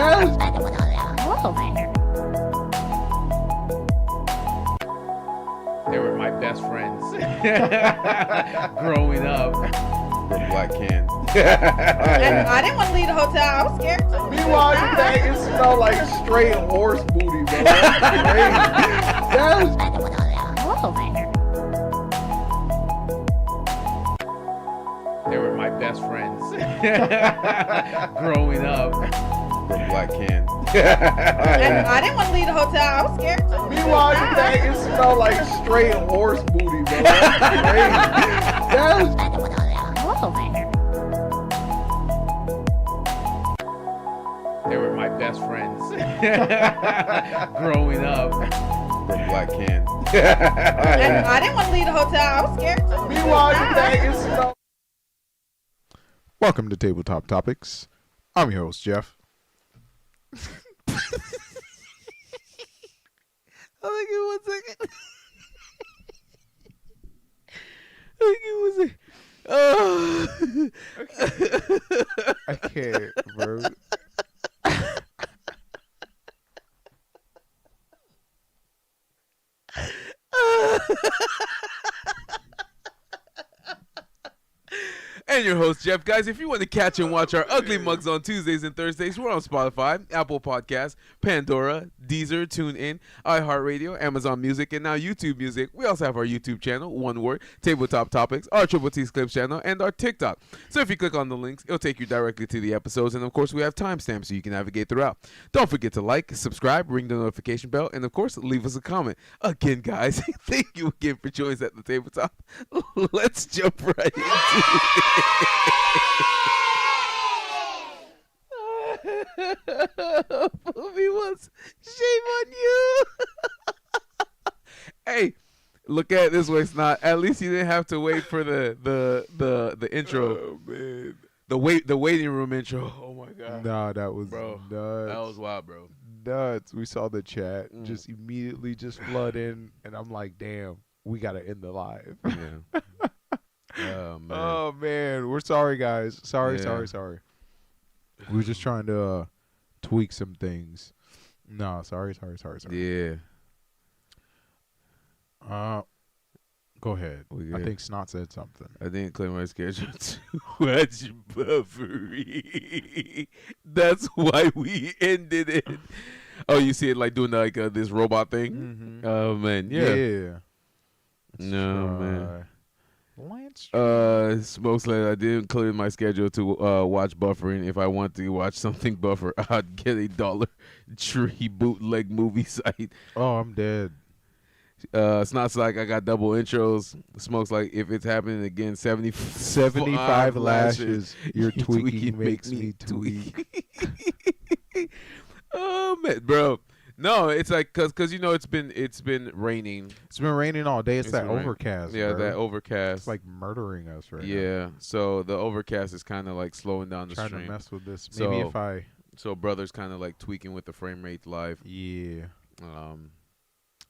They were my best friends growing up. The black can. And I didn't want to leave the hotel. I was scared too. Meanwhile, you think it smelled like straight horse booty, bro. That's crazy. They were my best friends growing up. The black can. And I didn't want to leave the hotel. I was scared too. Meanwhile, you think it smelled like straight horse booty, bro. That's crazy. They were my best friends growing up. The black can. And I didn't want to leave the hotel. I was scared too. Meanwhile, you think it smelled. Welcome to Tabletop Topics. I'm your host, Jeff. Give me 1 second. Give me 1 second. Oh. I can't, bro. And your host, Jeff. Guys, if you want to catch and watch our ugly mugs on Tuesdays and Thursdays, we're on Spotify, Apple Podcasts, Pandora, Deezer, TuneIn, iHeartRadio, Amazon Music, and now YouTube Music. We also have our YouTube channel, one word, Tabletop Topics, our Triple T's Clips channel, and our TikTok. So if you click on the links, it'll take you directly to the episodes, and of course, we have timestamps so you can navigate throughout. Don't forget to like, subscribe, ring the notification bell, and of course, leave us a comment. Again, guys, thank you again for joining us at the tabletop. Let's jump right into it. Movie was shame on you. Hey, look at it this way, Snot. At least you didn't have to wait for the intro. Oh, man. The waiting room intro. Oh my god. Nah, that was Bro, nuts. that was wild, bro. Nuts. We saw the chat just immediately just flood in, and I'm like, damn, we got to end the live. Yeah. Oh man. Oh, man. We're sorry, guys. Sorry. We were just trying to tweak some things. No, sorry. Yeah. Go ahead. We I good. think Snot said something. I didn't clear my schedule to watch Buffering. That's why we ended it. Oh, you see it like doing like this robot thing? Mm-hmm. Oh man, yeah. Let's No try. man. Lance. Smokes like I didn't clear my schedule to watch Buffering. If I want to watch something buffer, I'd get a Dollar Tree bootleg movie site. Oh, I'm dead. It's not like I got double intros. Smokes like if it's happening again, 75 lashes. Your tweaking makes me tweak. Oh man, bro. No, it's like cause you know it's been raining. It's been raining all day. It's that been overcast. Yeah, bro. that overcast. It's like murdering us right now. Yeah, so the overcast is kind of like slowing down the Trying stream. to mess with this. Maybe So- if I. So brother's kind of like tweaking with the frame rate live. Yeah.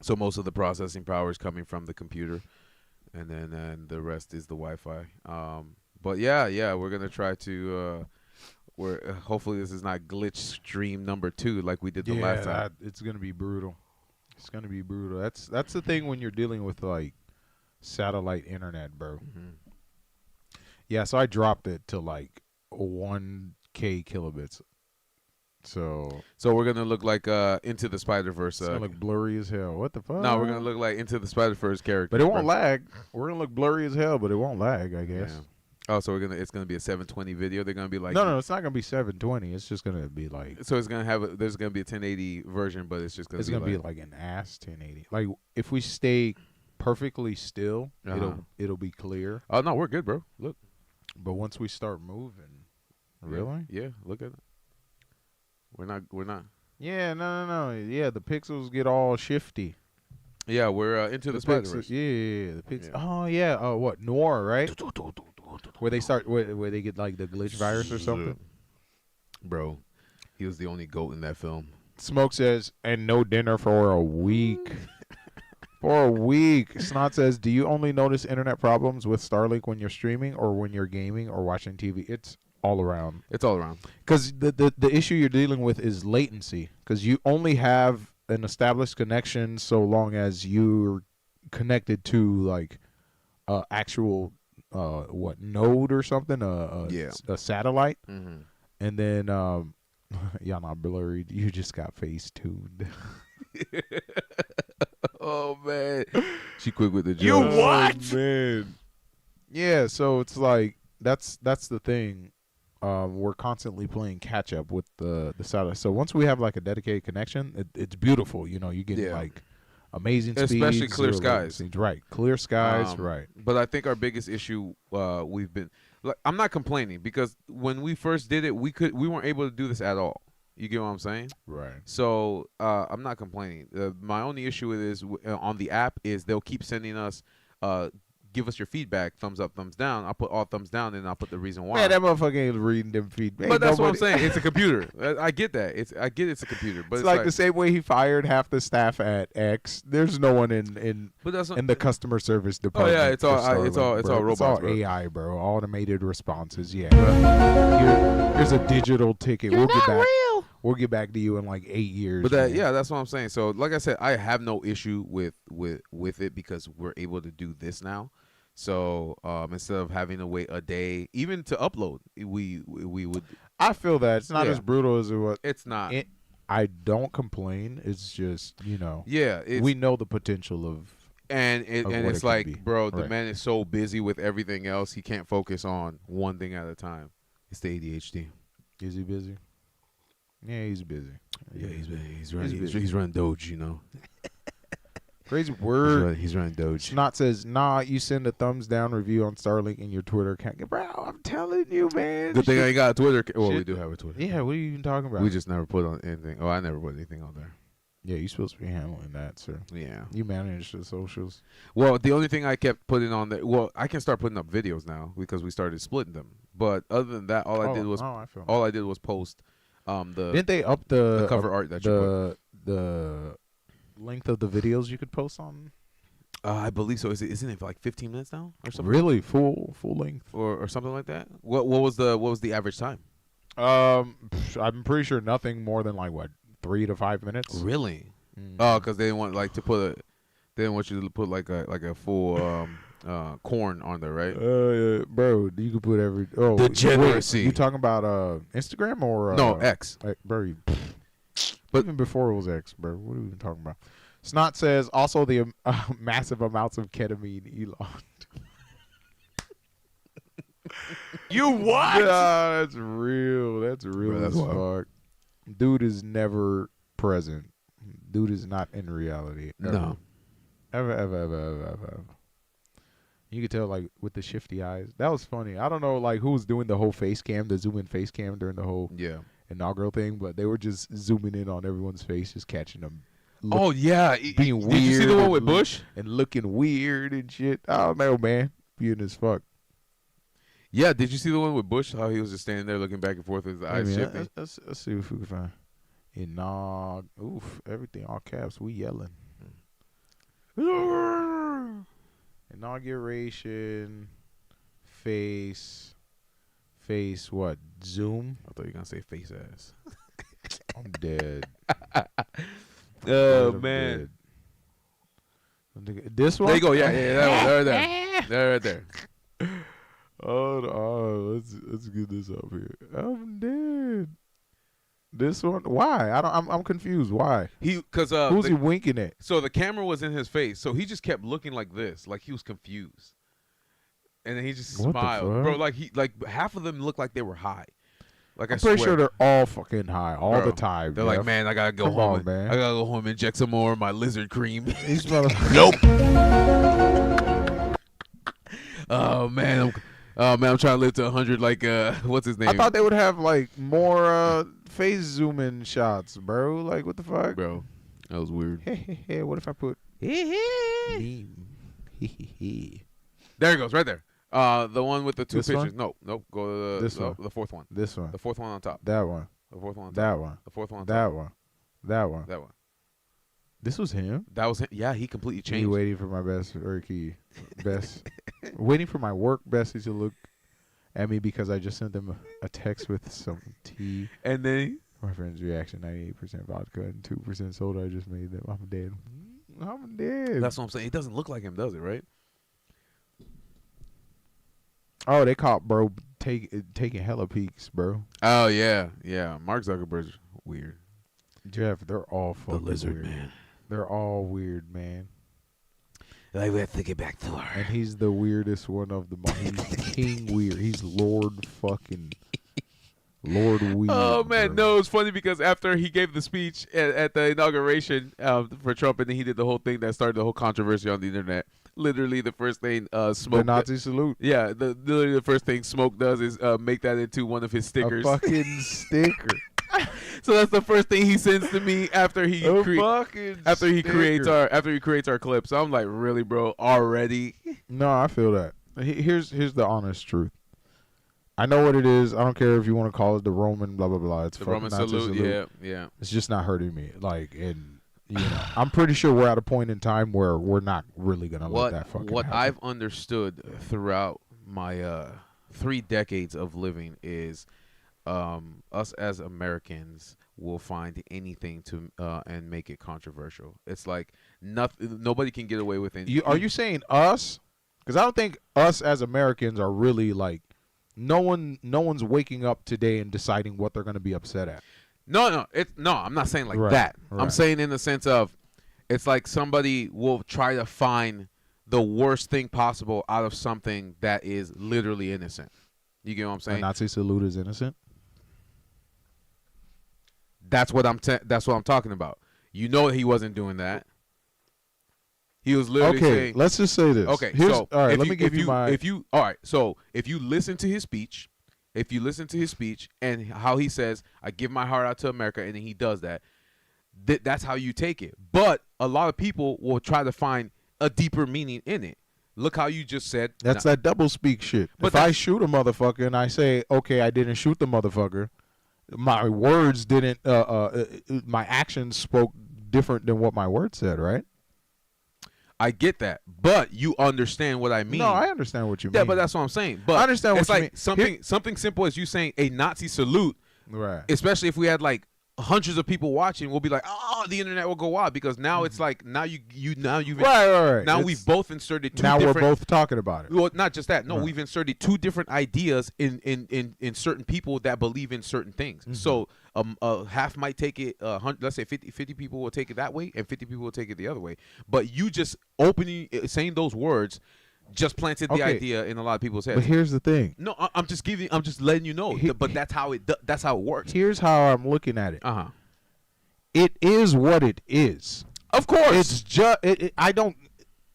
So most of the processing power is coming from the computer, and then the rest is the Wi-Fi. But yeah, we're gonna try to. Hopefully this is not glitch stream number 2 like we did the last time. It's gonna be brutal. It's gonna be brutal. That's the thing when you're dealing with like satellite internet, bro. Mm-hmm. Yeah, so I dropped it to like 1K kilobits. So we're gonna look like Into the Spider-Verse. it's gonna look blurry as hell. What the fuck? No, we're gonna look like Into the Spider-Verse character. But it won't lag. We're gonna look blurry as hell, but it won't lag, I guess. Yeah. Oh, so it's gonna be a 720 video. They're gonna be like No, it's not gonna be 720. It's just gonna be like So it's gonna have there's gonna be a 1080 version, but it's just gonna be like an ass 1080. Like if we stay perfectly still, it'll be clear. Oh no, we're good, bro. Look. But once we start moving, really? Yeah, look at it. We're not. Yeah, no. Yeah, the pixels get all shifty. Yeah, we're Into the Spider-Verse. Yeah, the pixels. Yeah. Oh yeah. Oh, what Noir, right? Where they start, where they get like the glitch virus or something. Bro, he was the only GOAT in that film. Smoke says, and no dinner for a week. For a week. Snot says, do you only notice internet problems with Starlink when you're streaming or when you're gaming or watching TV? It's all around. It's all around. Because the issue you're dealing with is latency. Because you only have an established connection so long as you're connected to like actual node or something, a satellite, and then y'all not blurry. You just got face tuned. Oh man, she quick with the joke. You what? Oh, man. Yeah, so it's like that's the thing. We're constantly playing catch up with the satellite. So once we have like a dedicated connection, it's beautiful. You know, you get like amazing speeds, especially clear skies. Right, clear skies. Right. But I think our biggest issue we've been. Like, I'm not complaining because when we first did it, we weren't able to do this at all. You get what I'm saying? Right. So I'm not complaining. My only issue with is on the app is they'll keep sending us, give us your feedback, thumbs up, thumbs down. I'll put all thumbs down, and I'll put the reason why. Man, that motherfucker ain't reading them feedback. But that's what I'm saying. It's a computer. I get that. I get it's a computer. But it's like the same way he fired half the staff at X. There's no one in the customer service department. Oh yeah, it's all robots. It's all bro. AI, bro. Automated responses. Yeah. Here's a digital ticket. We'll get back. Real. We'll get back to you in like 8 years. But that's what I'm saying. So like I said, I have no issue with it because we're able to do this now. So instead of having to wait a day, even to upload, we would. I feel that it's not as brutal as it was. It's not. I don't complain. It's just Yeah, we know the potential of. And it's like, bro, the right. man is so busy with everything else, he can't focus on one thing at a time. It's the ADHD. Is he busy? Yeah, he's busy. Yeah, he's running Doge, you know. Crazy word. He's running Doge. Snot says, nah, you send a thumbs down review on Starlink in your Twitter account. Bro, I'm telling you, man. Good thing I ain't got a Twitter. Well, we do have a Twitter. Yeah, what are you even talking about? We just never put on anything. Oh, I never put anything on there. Yeah, you're supposed to be handling that, sir. Yeah. You manage the socials. Well, the only thing I kept putting on there, I can start putting up videos now because we started splitting them. But other than that, all I did was post Didn't they up the cover art that you put? The length of the videos you could post on? I believe so. Isn't it like 15 minutes now or something? Really, full length or something like that? What was the average time? I'm pretty sure nothing more than like 3 to 5 minutes. Really? Oh, because they didn't want they didn't want you to put like a full corn on there, right? Bro, you could put every degeneracy. You talking about Instagram or no X? Bro, but even before it was X, bro. What are we even talking about? Snot says also the massive amounts of ketamine Elon. You what? Nah, that's real. That's real Bro, that's as wild. fuck. Dude is never present. Dude is not in reality. Ever. No. Ever. You could tell, like, with the shifty eyes. That was funny. I don't know, like, who was doing the whole face cam, the zoom in face cam during the whole inaugural thing, but they were just zooming in on everyone's face, just catching them. Oh yeah, being weird. Did you see the one with Bush and looking weird and shit? I don't know, man. Being as fuck. Yeah, did you see the one with Bush? How he was just standing there looking back and forth with his eyes shifting. Let's see if we can find. Everything all caps. We yelling. Inauguration. Face. What? Zoom. I thought you were gonna say face ass. I'm dead. Oh man. Dead. This one. There you go. Yeah, that one. There, right there. Oh, let's get this up here. I'm dead. This one? Why? I'm confused. Why? Who's he winking at? So the camera was in his face, so he just kept looking like this, like he was confused, and then he just smiled, bro. Like half of them looked like they were high. Like I'm pretty sure they're all fucking high all the time. They're like, man, I gotta go home. Man. I gotta go home and inject some more of my lizard cream. Nope. Oh man, I'm trying to live to 100. Like, what's his name? I thought they would have like more face zoom in shots, bro. Like, what the fuck, bro? That was weird. Hey, what if I put? There it goes, right there. The one with the two this pictures. One? Nope. Go to the fourth one. This one. The fourth one on top. That one. The fourth one on top. That one. The fourth one on top. That one. That one. That one. This was him? That was him. Yeah, he completely changed. Waiting for my best. Waiting for my work bestie to look at me because I just sent them a text with some tea. And then My friend's reaction: 98% vodka and 2% soda. I just made them. I'm dead. I'm dead. that's what I'm saying. It doesn't look like him, does it? Right? Oh, they caught bro taking hella peeks, bro. Oh yeah, yeah. Mark Zuckerberg's weird. Jeff, they're all The fucking lizard weird. man. They're all weird, man. Like we have to get back to our. And he's the weirdest one of them all. He's king weird. He's Lord fucking Lord weird. Oh man, bro. no, it's funny because after he gave the speech at the inauguration for Trump, and then he did the whole thing that started the whole controversy on the internet. Literally, the first thing Smoke. The Nazi salute. Yeah, literally the first thing Smoke does is make that into one of his stickers. A fucking sticker. So that's the first thing he sends to me after he A creates fucking sticker. after he creates our clip. So I'm like, really, bro, already? No, I feel that. Here's the honest truth. I know what it is. I don't care if you want to call it the Roman blah blah blah. It's The fucking Roman Nazi salute, yeah. It's just not hurting me. Like, and you know, I'm pretty sure we're at a point in time where we're not really gonna let that fucking What happen. I've understood throughout my 3 decades of living is us as Americans will find anything to and make it controversial. It's like nobody can get away with it. Are you saying us? Because I don't think us as Americans are really like. No one's waking up today and deciding what they're going to be upset at. No, I'm not saying like Right, that. I'm right. saying in the sense of it's like somebody will try to find the worst thing possible out of something that is literally innocent. You get what I'm A saying? Nazi salute is innocent. That's what I'm talking about. You know he wasn't doing that. He was literally Okay, saying, let's just say this. okay, Here's, so all right, if let you, me give you my. all right, so if you listen to his speech, and how he says, "I give my heart out to America," and then he does that, that's how you take it. But a lot of people will try to find a deeper meaning in it. Look how you just said. That's that double speak shit. But If I shoot a motherfucker and I say, okay, I didn't shoot the motherfucker, my words didn't. My actions spoke different than what my words said, right? I get that, but you understand what I mean. No, I understand what you mean. Yeah, but that's what I'm saying. But I understand what it's you like mean. something simple as you saying a Nazi salute. Right. Especially if we had like hundreds of people watching, we'll be like, oh, the internet will go wild because now it's like now you've Right. now we've both inserted two now different. we're both talking about it. Well, not just that. No, Right. we've inserted 2 different ideas in certain people that believe in certain things. Mm-hmm. So half might take it. Let's say 50 people will take it that way, and 50 people will take it the other way. But you just saying those words just planted the Okay. idea in a lot of people's heads. But here's the thing. No, I'm just letting you know. But that's how it works. Here's how I'm looking at it. Uh-huh. It is what it is. Of course. It's just. I don't.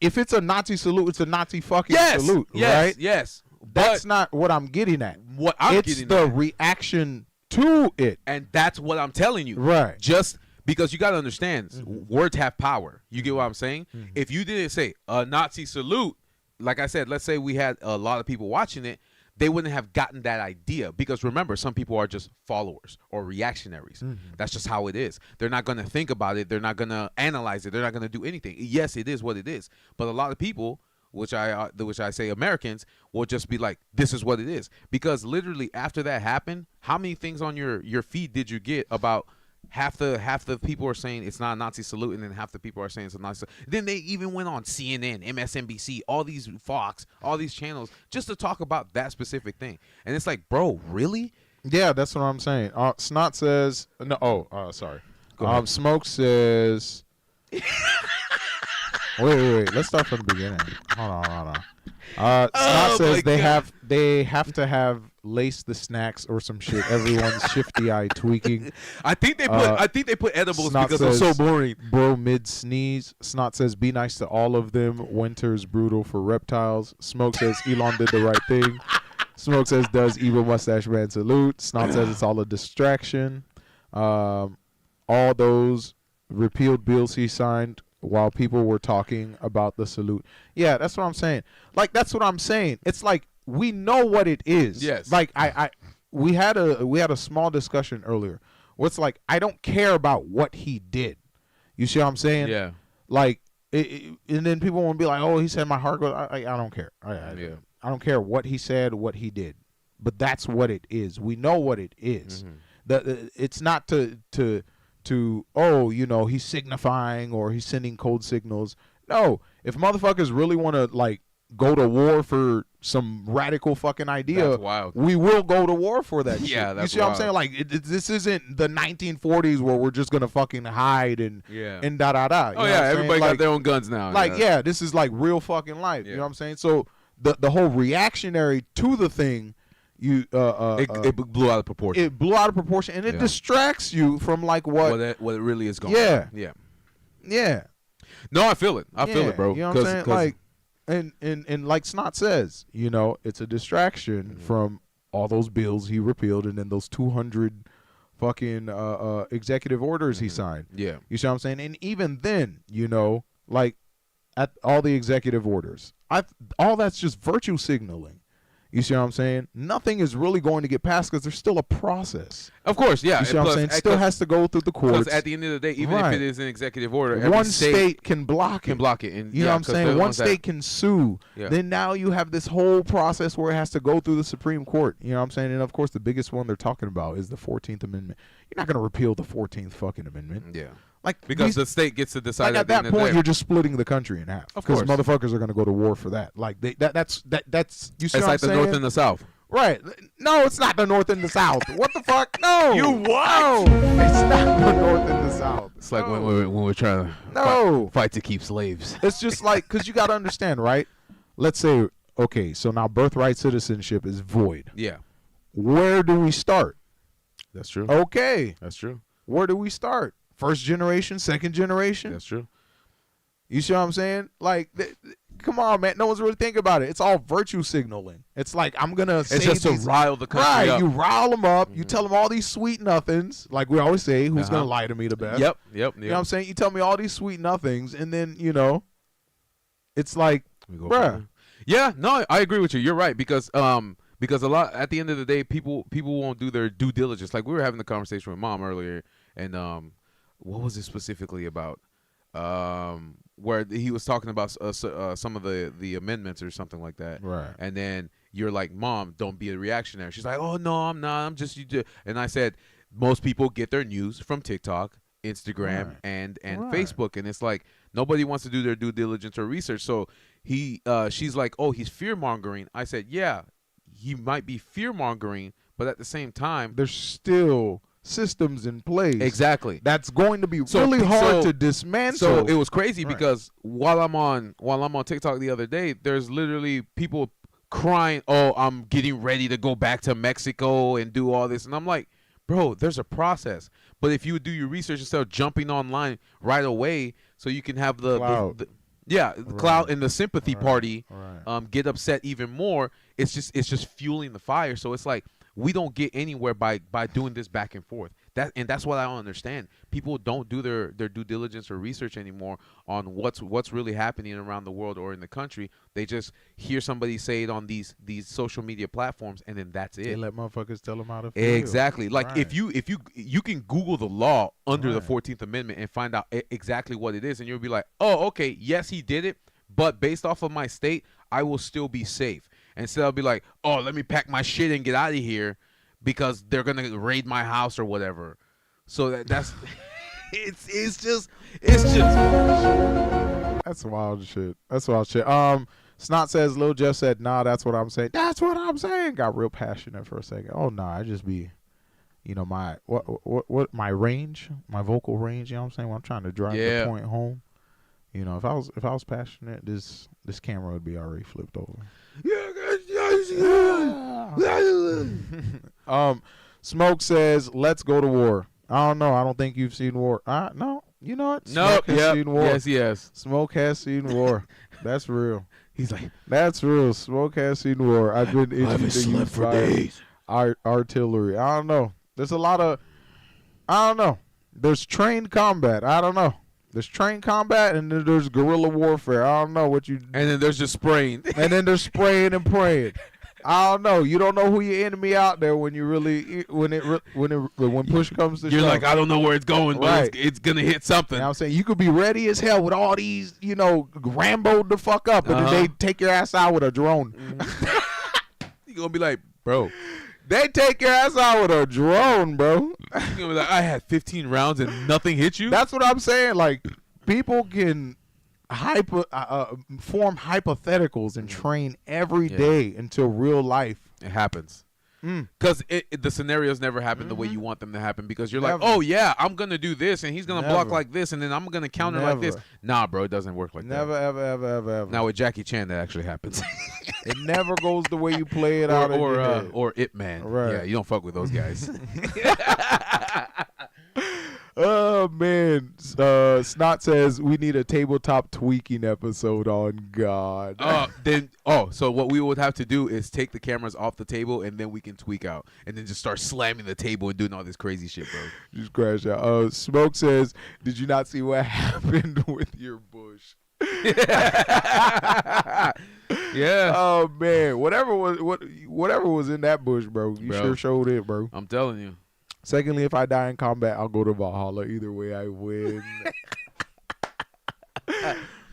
If it's a Nazi salute, it's a Nazi fucking salute, right? Yes. That's But not what I'm getting at. what I'm It's getting the at, reaction to it. and that's what I'm telling you. Right. Just because you got to understand, Mm-hmm. words have power. You get what I'm saying? If you didn't say a Nazi salute, like I said, let's say we had a lot of people watching it, they wouldn't have gotten that idea. Because remember, some people are just followers or reactionaries. Mm-hmm. That's just how it is. They're not going to think about it. They're not going to analyze it. They're not going to do anything. Yes, it is what it is. But a lot of people, which I say Americans, will just be like, this is what it is. Because literally after that happened, how many things on your feed did you get about half the people are saying it's not a Nazi salute, and then half the people are saying it's a Nazi salute. Then they even went on CNN, MSNBC, all these Fox, all these channels just to talk about that specific thing. And it's like, bro, really? Yeah, that's what I'm saying. Snot says no. Sorry. Go ahead. Smoke says. wait. Let's start from the beginning. Hold on. Snot Oh, my says God. they have to have lace the snacks or some shit. Everyone's shifty eye tweaking. I think they put edibles Snot because it's says, so boring. Bro mid sneeze. Snot says be nice to all of them. Winter's brutal for reptiles. Smoke says Elon did the right thing. Smoke says does evil mustache man salute. Snot says it's all a distraction. All those repealed bills he signed while people were talking about the salute. Yeah, that's what I'm saying. Like, that's what I'm saying. It's like we know what it is. Yes. Like we had a small discussion earlier where it's like I don't care about what he did. You see what I'm saying? Yeah. Like, and then people won't be like, "Oh, he said my heart goes." I don't care. I don't care what he said, what he did, but that's what it is. We know what it is. It's not to he's signifying or he's sending code signals. No, if motherfuckers really want to like go to war for some radical fucking idea, That's wild. we will go to war for that. Yeah, shit. that's you see wild. what I'm saying? Like this isn't the 1940s where we're just gonna fucking hide and da da da. Oh yeah, everybody got their own guns now. Like this is like real fucking life. Yeah. You know what I'm saying? So the whole reactionary to the thing, it blew out of proportion. It blew out of proportion, and it distracts you from like what it really is going. Yeah. on. Yeah. No, I feel it. I feel it, bro. You know what I'm saying? Like, and like Snot says, it's a distraction from all those bills he repealed, and then those 200 fucking executive orders he signed. Yeah. You see what I'm saying? And even then, like at all the executive orders, all that's just virtue signaling. You see what I'm saying? Nothing is really going to get passed because there's still a process. Of course, yeah. You see what I'm saying? Still has to go through the courts. Because at the end of the day, even if it is an executive order, every one state can block it. And you know what I'm saying? One state can sue. Yeah. Then now you have this whole process where it has to go through the Supreme Court. You know what I'm saying? And of course, the biggest one they're talking about is the 14th Amendment. You're not going to repeal the 14th fucking amendment. Yeah. Because the state gets to decide. Like at that point, you're just splitting the country in half. Of course, because motherfuckers are going to go to war for that. Like that's you see it's what like I'm the North and the South. Right. No, it's not the North and the South. What the fuck? No. You what? No, it's not the North and the South. It's like when we're trying to fight to keep slaves. It's just like, because you got to understand, right? Let's say, okay, so now birthright citizenship is void. Yeah. Where do we start? That's true. Okay. That's true. Where do we start? First generation, second generation? That's true. You see what I'm saying? Like, come on, man. No one's really thinking about it. It's all virtue signaling. It's like, I'm going to say it's just to rile the country up. You rile them up. You tell them all these sweet nothings. Like we always say, who's going to lie to me the best? Yep. You know what I'm saying? You tell me all these sweet nothings, and then, it's like, bruh. Yeah, no, I agree with you. You're right, because a lot, at the end of the day, people won't do their due diligence. Like we were having the conversation with Mom earlier, and what was it specifically about? Where he was talking about some of the amendments or something like that. Right. And then you're like, Mom, don't be a reactionary. She's like, oh, no, I'm not. I'm just, and I said, most people get their news from TikTok, Instagram, and Facebook. And it's like, nobody wants to do their due diligence or research. So she's like, oh, he's fear-mongering. I said, yeah, he might be fear-mongering, but at the same time, there's still systems in place. Exactly. That's going to be really hard to dismantle. So it was crazy because while I'm on TikTok the other day, there's literally people crying, "Oh, I'm getting ready to go back to Mexico and do all this." And I'm like, "Bro, there's a process." But if you would do your research instead of jumping online right away, so you can have the clout and the sympathy party get upset even more, it's just fueling the fire. So it's like, we don't get anywhere by doing this back and forth. That's what I don't understand. People don't do their due diligence or research anymore on what's really happening around the world or in the country. They just hear somebody say it on these social media platforms, and then that's it. They let motherfuckers tell them how to feel. Exactly. Like if you can Google the law under the 14th Amendment and find out exactly what it is, and you'll be like, oh, okay, yes, he did it, but based off of my state, I will still be safe. Instead, I'll be like, oh, let me pack my shit and get out of here because they're going to raid my house or whatever. So that's it's just that's wild shit. That's wild shit. Snot says, Lil Jeff said, nah, that's what I'm saying. That's what I'm saying. Got real passionate for a second. Oh, nah, I just be, my what my range, my vocal range, you know what I'm saying? When I'm trying to drive the point home. If I was passionate, this camera would be already flipped over. Smoke says, let's go to war. I don't know. I don't think you've seen war. No. You know what? Smoke has seen war. Yes. Smoke has seen war. That's real. He's like, that's real. Smoke has seen war. I've been itching to use for days. Artillery. I don't know. There's a lot of, I don't know. There's trained combat. I don't know. There's trained combat, and then there's guerrilla warfare. I don't know what you. And then there's just spraying. And then there's spraying and praying. I don't know. You don't know who your enemy out there when you really when push comes to shove. You're like, I don't know where it's going, but it's gonna hit something. You know what I'm saying? You could be ready as hell with all these, Rambo the fuck up, and then they take your ass out with a drone. You're gonna be like, bro. They take your ass out with a drone, bro. You're gonna be like, I had 15 rounds and nothing hit you. That's what I'm saying. Like, people can form hypotheticals and train every day until real life. It happens. Because the scenarios never happen the way you want them to happen, because you're like, Never. oh yeah, I'm gonna do this and he's gonna block Never. like this and then I'm gonna counter like this. Never. Nah, bro, it doesn't work like Never, that. ever. Now with Jackie Chan, that actually happens. It never goes the way you play it out. or Ip Man. Right. Yeah, you don't fuck with those guys. Oh man, Snot says we need a tabletop tweaking episode on God. So what we would have to do is take the cameras off the table and then we can tweak out and then just start slamming the table and doing all this crazy shit, bro. Just crash out. Smoke says, did you not see what happened with your bush? Yeah. Oh man, whatever was in that bush, bro. You sure showed it, bro. I'm telling you. Secondly, if I die in combat, I'll go to Valhalla. Either way, I win.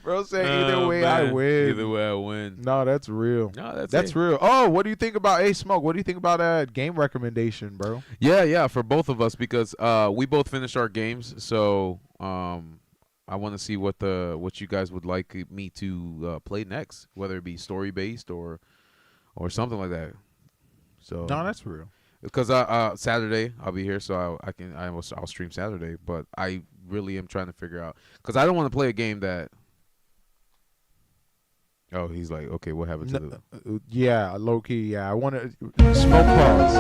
Bro said either way, I win. Either way, I win. No, that's real. No, That's real. Oh, what do you think about Smoke? What do you think about that game recommendation, bro? Yeah, for both of us, because we both finished our games, so I want to see what you guys would like me to play next, whether it be story based or something like that. So No, that's real. because Saturday I'll be here, so I'll stream Saturday. But I really am trying to figure out, because I don't want to play a game that. Oh, he's like, okay, what happened to the? Yeah, low key. Yeah, I want to Smoke. Pause.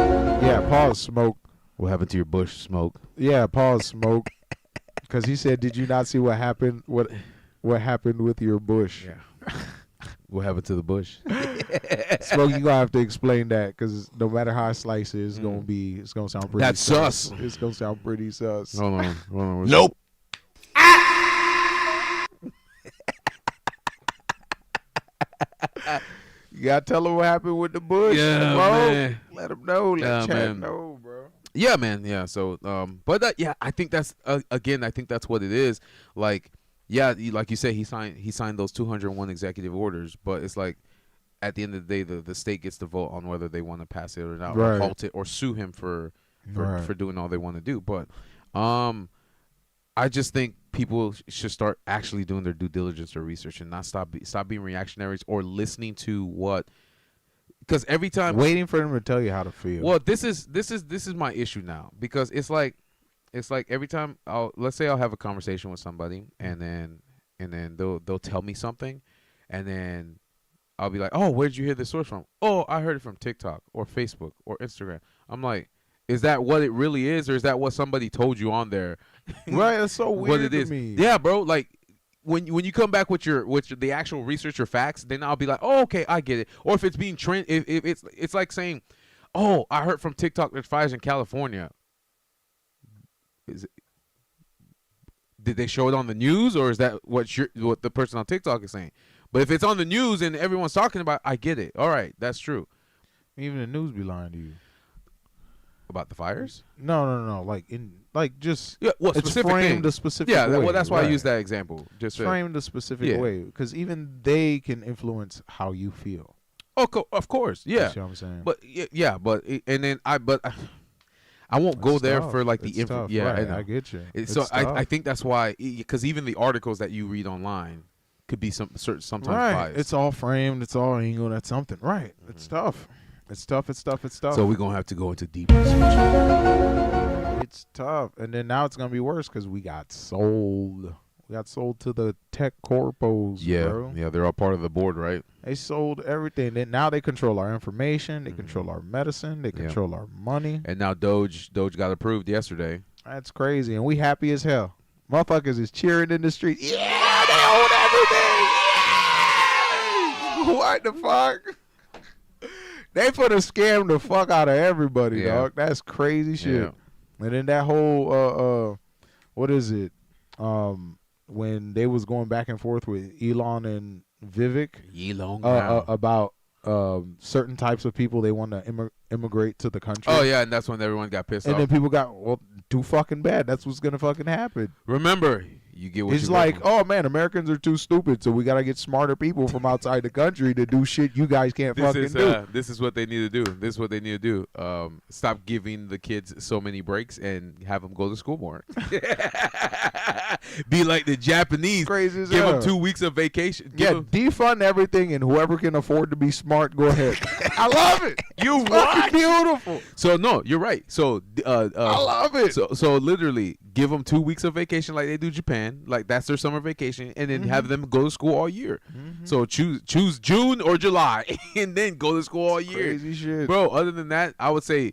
Yeah, pause. Smoke. What happened to your bush, Smoke? Yeah, pause. Smoke. Because he said, "Did you not see what happened? What happened with your bush?" Yeah. What happened to the bush? Smoke, you gonna have to explain that, because no matter how I slice it, it's gonna sound pretty. That's sus. It's gonna sound pretty sus. Hold on. Nope. You gotta tell him what happened with the bush, Yeah, bro. man. Let him know. Let Yeah, chat man. know, bro. Yeah, man. Yeah. So, but I think that's again, I think that's what it is. Like, yeah, like you say, he signed those 201 executive orders, but it's like, at the end of the day, the state gets to vote on whether they want to pass it or not, or Right. halt it, or sue him for Right. doing all they want to do. But, I just think people should start actually doing their due diligence or research and not stop being reactionaries or listening to what. Because every time Waiting for them to tell you how to feel. well, this is my issue now, because it's like every time let's say I'll have a conversation with somebody and then they'll tell me something, and then I'll be like, oh, where'd you hear this source from? Oh, I heard it from TikTok or Facebook or Instagram. I'm like, is that what it really is, or is that what somebody told you on there? Right, that's so weird What it to is? me. Yeah, bro. Like, when you come back with the actual research or facts, then I'll be like, oh, okay, I get it. Or if it's being trend, if it's like saying, oh, I heard from TikTok there's fires in California. Did they show it on the news, or is that what the person on TikTok is saying? But if it's on the news and everyone's talking about, I get it. All right, that's true. Even the news be lying to you. About the fires? No. Like just Yeah, well, it's specific framed thing. a specific Yeah, way. well, that's why I right. use that example. Just It's framed a specific way, because even they can influence how you feel. of course, yeah. You see what I'm saying? But I won't go It's there tough. for like It's the info. tough. Yeah, right. I know. I get you. So It's tough. I think that's why, because even the articles that you read online could be sometimes right. biased. It's all framed. It's all angled at something. Right. It's tough. It's tough. So we're gonna have to go into deep research. It's tough. And then now it's gonna be worse because we got sold. We got sold to the tech corpos, bro. Yeah, they're all part of the board, right? They sold everything. Then now they control our information. They control our medicine. They Yeah. control our money. And now Doge got approved yesterday. That's crazy. And we happy as hell. Motherfuckers is cheering in the street. Yeah, they own everything. Yeah! What the fuck? They put a scam the fuck out of everybody, Yeah. dog. That's crazy shit. Yeah. And then that whole what is it? When they was going back and forth with Elon and Vivek about certain types of people they want to immigrate to the country. Oh yeah, and that's when everyone got pissed And off. then people got, well, too fucking bad. That's what's gonna fucking happen. Remember, You get what It's you like, get from. oh man, Americans are too stupid, so we gotta get smarter people from outside the country to do shit you guys can't fucking do. This is what they need to do. This is what they need to do. Stop giving the kids so many breaks and have them go to school more. Be like the Japanese. Crazy as Give hell. them 2 weeks of vacation. Yeah, defund everything, and whoever can afford to be smart, go ahead. I love it. You It's what? fucking beautiful. So no, you're right. So I love it. So literally give them 2 weeks of vacation like they do Japan, like that's their summer vacation, and then have them go to school all year. So choose June or July, and then go to school all year. Crazy shit. Bro. Other than that, I would say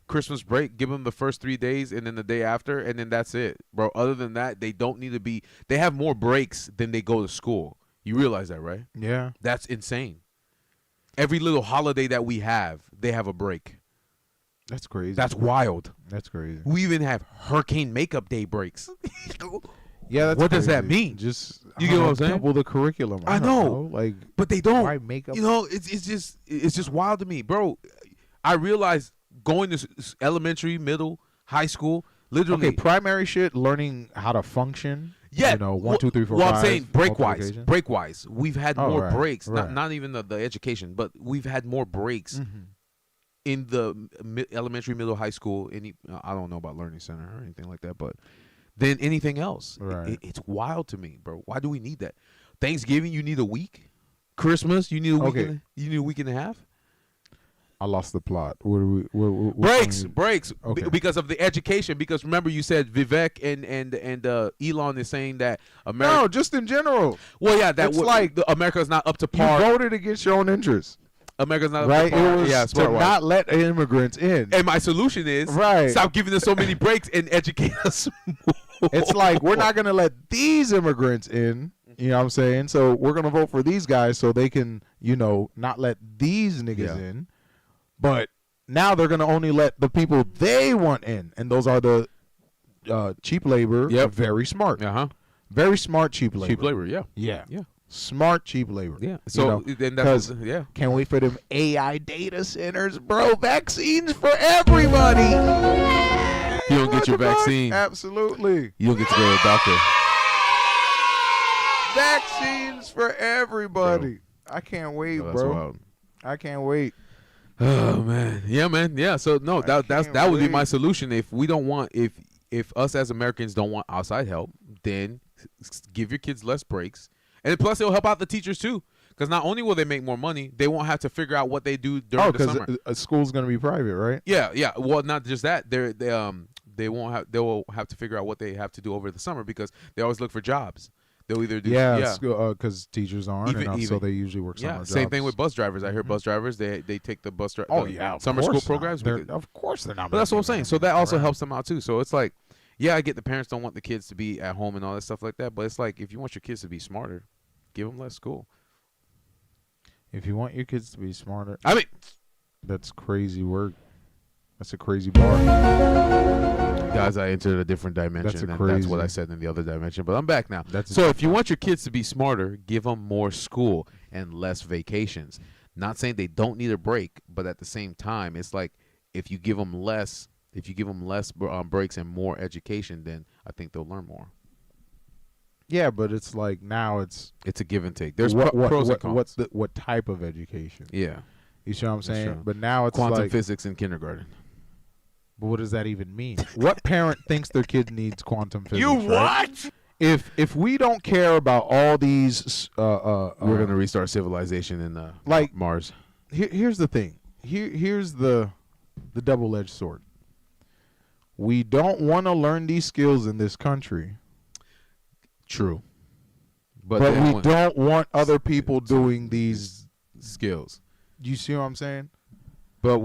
Christmas break. Give them the first 3 days, and then the day after, and then that's it, bro. Other than that, they don't need to be. They have more breaks than they go to school. You realize that, right? Yeah. That's insane. Every little holiday that we have, they have a break. That's crazy. That's wild. That's crazy. We even have Hurricane Makeup Day breaks. Yeah, that's What does crazy. that mean? Just You get what I'm saying? Double the curriculum. I don't know. Like, But they don't. why make up? You know, it's just wild to me, bro. I realized going to elementary, middle, high school, literally. Okay, primary shit, learning how to function. Yeah, You know, 1, 2, 3, 4, Well, 5. I'm saying multiplication. break wise, we've had Oh, more right, breaks. right. Not even the education, but we've had more breaks in the elementary, middle, high school. I don't know about learning center or anything like that, but than anything else. Right. It's wild to me, bro. Why do we need that? Thanksgiving, you need a week. Christmas, you need a week. Okay. You need a week and a half. I lost the plot. What are we? What Breaks Okay. because of the education. Because remember, you said Vivek and Elon is saying that America. No, just in general. Well, yeah, that It's like America's not up to You par. voted against your own interests, America's not right? up to par. It was Yeah, to smart wise. not let immigrants in. And my solution is Right. stop giving us so many breaks and educate us more. It's like we're not gonna let these immigrants in. You know what I'm saying? So we're gonna vote for these guys so they can, not let these niggas Yeah. in. But now they're gonna only let the people they want in, and those are the cheap labor. Yep. Very smart. Very smart cheap labor. Cheap labor. Yeah. Yeah. Yeah. Smart cheap labor. Yeah. So then that's yeah. Can't wait for them AI data centers, bro. Vaccines for everybody. You don't get your What the fuck? vaccine. Absolutely. You don't get to go to the doctor. Vaccines for everybody. I can't wait, Oh, that's bro. wild. I can't wait. Oh man, yeah, man, yeah. So no, that would be my solution. If we don't want, if us as Americans don't want outside help, then give your kids less breaks, and plus it'll help out the teachers too. Because not only will they make more money, they won't have to figure out what they do during the summer. a school's gonna be private, right? Yeah, yeah. Well, not just that. They will have to figure out what they have to do over the summer because they always look for jobs. They'll either do because teachers aren't enough, so they usually work summer jobs. Same thing with bus drivers. I hear bus drivers they take the bus driver. of summer course school not. programs. Of course they're not. But that's what I'm saying. So that also Right. helps them out too. So it's like, yeah, I get the parents don't want the kids to be at home and all that stuff like that. But it's like if you want your kids to be smarter, give them less school. If you want your kids to be smarter, I mean, that's crazy work. That's a crazy bar. guys, I entered a different dimension. That's That's crazy. what I said in the other dimension. But I'm back now. That's So if you want your kids to be smarter, give them more school and less vacations. Not saying they don't need a break, but at the same time, it's like if you give them less, breaks and more education, then I think they'll learn more. Yeah, but it's like now it's It's a give and take. There's what, pros and cons. what type of education? Yeah, You see what I'm That's saying? true. But now it's quantum like, physics in kindergarten. but what does that even mean? What parent thinks their kid needs quantum physics? Right? If we don't care about all these, We're gonna restart civilization in like- Mars. here's the thing. Here's the double-edged sword. We don't want to learn these skills in this country, True, but they we want don't want other people doing these. skills. You see what I'm saying? But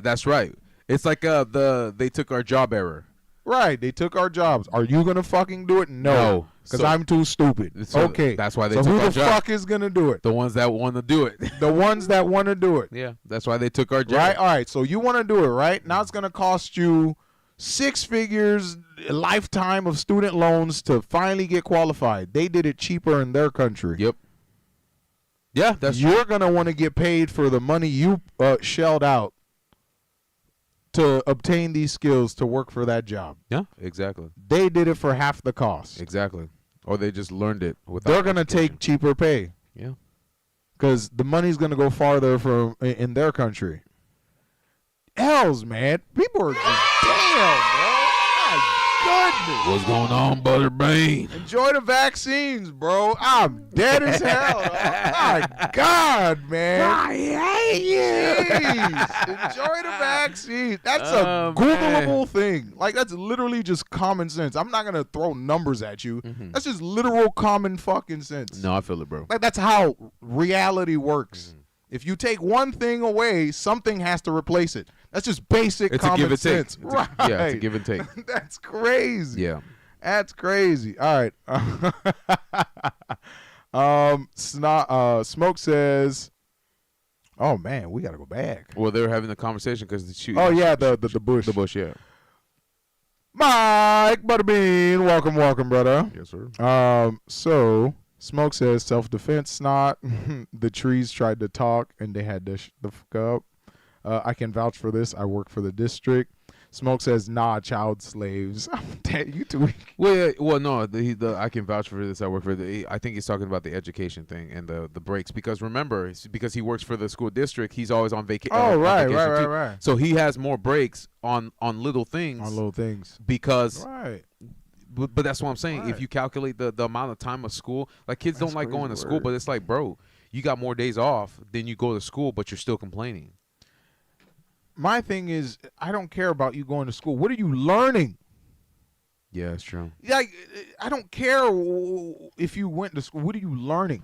that's right. It's like they took our job error. Right. They took our jobs. Are you gonna fucking do it? No, No. because So- I'm too stupid. so okay, that's why they So took who our the job. fuck is gonna do it? The ones that want to do it. The ones that want to do it. Yeah, that's why they took our job. Right. All right. So you want to do it, right? Now it's gonna cost you 6 figures, a lifetime of student loans to finally get qualified. They did it cheaper in their country. Yep. Yeah, that's You're gonna want to get paid for the money you shelled out to obtain these skills to work for that job. Yeah, exactly. They did it for half the cost. Exactly. Or they just learned it without They're going to education. take cheaper pay Yeah. because the money's going to go farther from in their country. Hells, man. People are just, damn, bro. My goodness. What's going on, Butterbean? Enjoy the vaccines, bro. I'm dead as hell. Dog. My God, man. I hate you. Jeez. Enjoy the vaccine. That's a Googleable thing. Like, that's literally just common sense. I'm not going to throw numbers at you. That's just literal common fucking sense. No, I feel it, bro. Like, that's how reality works. If you take one thing away, something has to replace it. That's just basic It's a common give and take. sense. Yeah, it's a give and take. That's crazy. Yeah. That's crazy. All right. Smoke says, "Oh man, we gotta go back." Well, they were having a conversation because the shoot. Oh yeah, the bush. The bush, yeah. Mike Butterbean, welcome, brother. Yes, sir. So Smoke says self-defense. Snot. The trees tried to talk and they had to the fuck up. I can vouch for this. I work for the district. Smoke says, nah, child slaves. You too weak. Well, no, I can vouch for this. I work for I think he's talking about the education thing and the breaks because remember, because he works for the school district, he's always on vacation. Oh, right. So he has more breaks on little things. On little things. Because. Right. But that's what I'm saying. Right. If you calculate the amount of time of school, like kids That's don't like going to crazy school, word. but it's like, bro, you got more days off than you go to school, but you're still complaining. My thing is, I don't care about you going to school. What are you learning? Yeah, it's true. Like, I don't care if you went to school. What are you learning?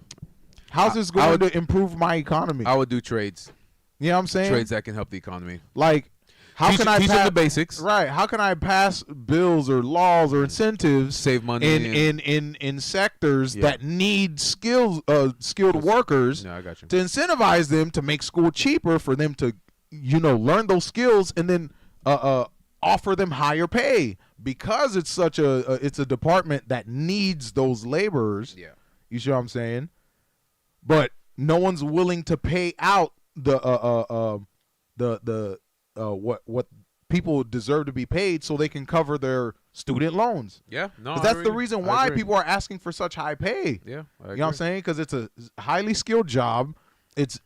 How's this going to improve my economy? I would do trades. You know what I'm saying? Trades that can help the economy. Like, how teach can I them pass the basics? Right. How can I pass bills or laws or incentives Save money in sectors that need skilled workers No, I got you. to incentivize them to make school cheaper for them to learn those skills and then offer them higher pay because it's such it's a department that needs those laborers. Yeah. You see what I'm saying? But no one's willing to pay out the what people deserve to be paid so they can cover their student loans. Yeah, no, 'Cause that's the reason why people are asking for such high pay. Yeah, you know what I'm saying? Because it's a highly skilled job. It's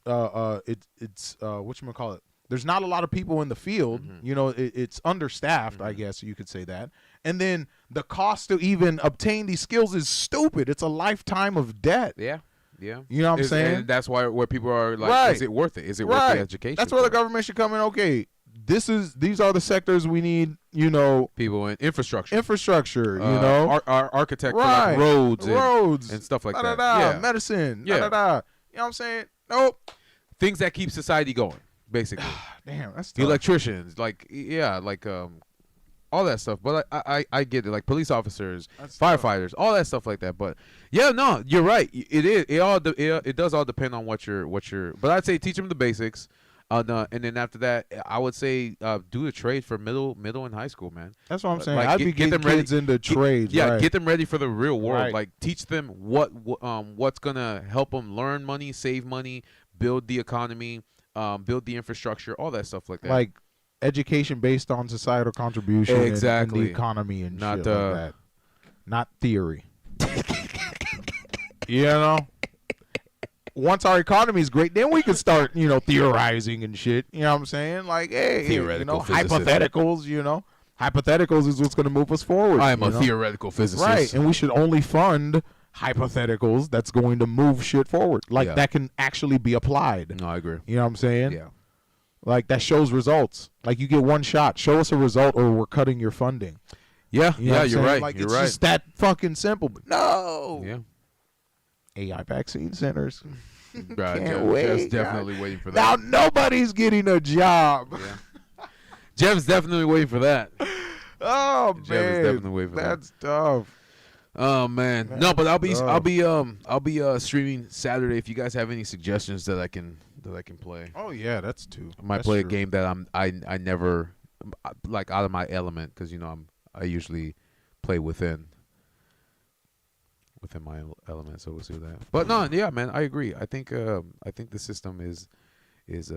whatchamacallit? There's not a lot of people in the field. It's understaffed, I guess you could say that. And then the cost to even obtain these skills is stupid. It's a lifetime of debt. Yeah. Yeah. You know what I'm saying? And that's where people are like, Right. is it worth it? Is it worth the education? That's where the government should come in. Okay, these are the sectors we need, people in infrastructure. Architect for like roads and stuff like that. Yeah. Medicine. Yeah. You know what I'm saying? Nope. Things that keep society going, basically. Damn, that's The tough. electricians, all that stuff. But I get it, like police officers, firefighters, all that stuff like that. But yeah, no, you're right. It is. It does all depend on what you're. But I'd say teach them the basics. And then after that, I would say do a trade for middle and high school, man. That's what I'm saying. Like, I'd be getting kids into trades. Get them ready for the real world. Right. Like teach them what's gonna help them learn money, save money, build the economy, build the infrastructure, all that stuff like that. Like education based on societal contribution Exactly. and the economy and Not shit like that. Not theory. Once our economy is great, then we can start, theorizing and shit. You know what I'm saying? Like, hey, Theoretical physicist. hypotheticals, Hypotheticals is what's going to move us forward. I am a theoretical physicist. Right, and we should only fund hypotheticals that's going to move shit forward. Like, that can actually be applied. No, I agree. You know what I'm saying? Yeah. Like, that shows results. Like, you get one shot. Show us a result or we're cutting your funding. Yeah, You know what I'm you're saying? right. Like, you're it's right. just that fucking simple. But no. Yeah. AI vaccine centers. Right, Can't wait. Jeff's definitely waiting for that. Now nobody's getting a job. Yeah. Jeff's definitely waiting for that. Oh Jeff man, is definitely waiting for that's tough. Oh man, no, but I'll be streaming Saturday. If you guys have any suggestions that I can play, Oh yeah, that's two. I might play a game that I never like out of my element because I usually play within my element, so we'll see that. But no, yeah, man, I agree. I think the system is is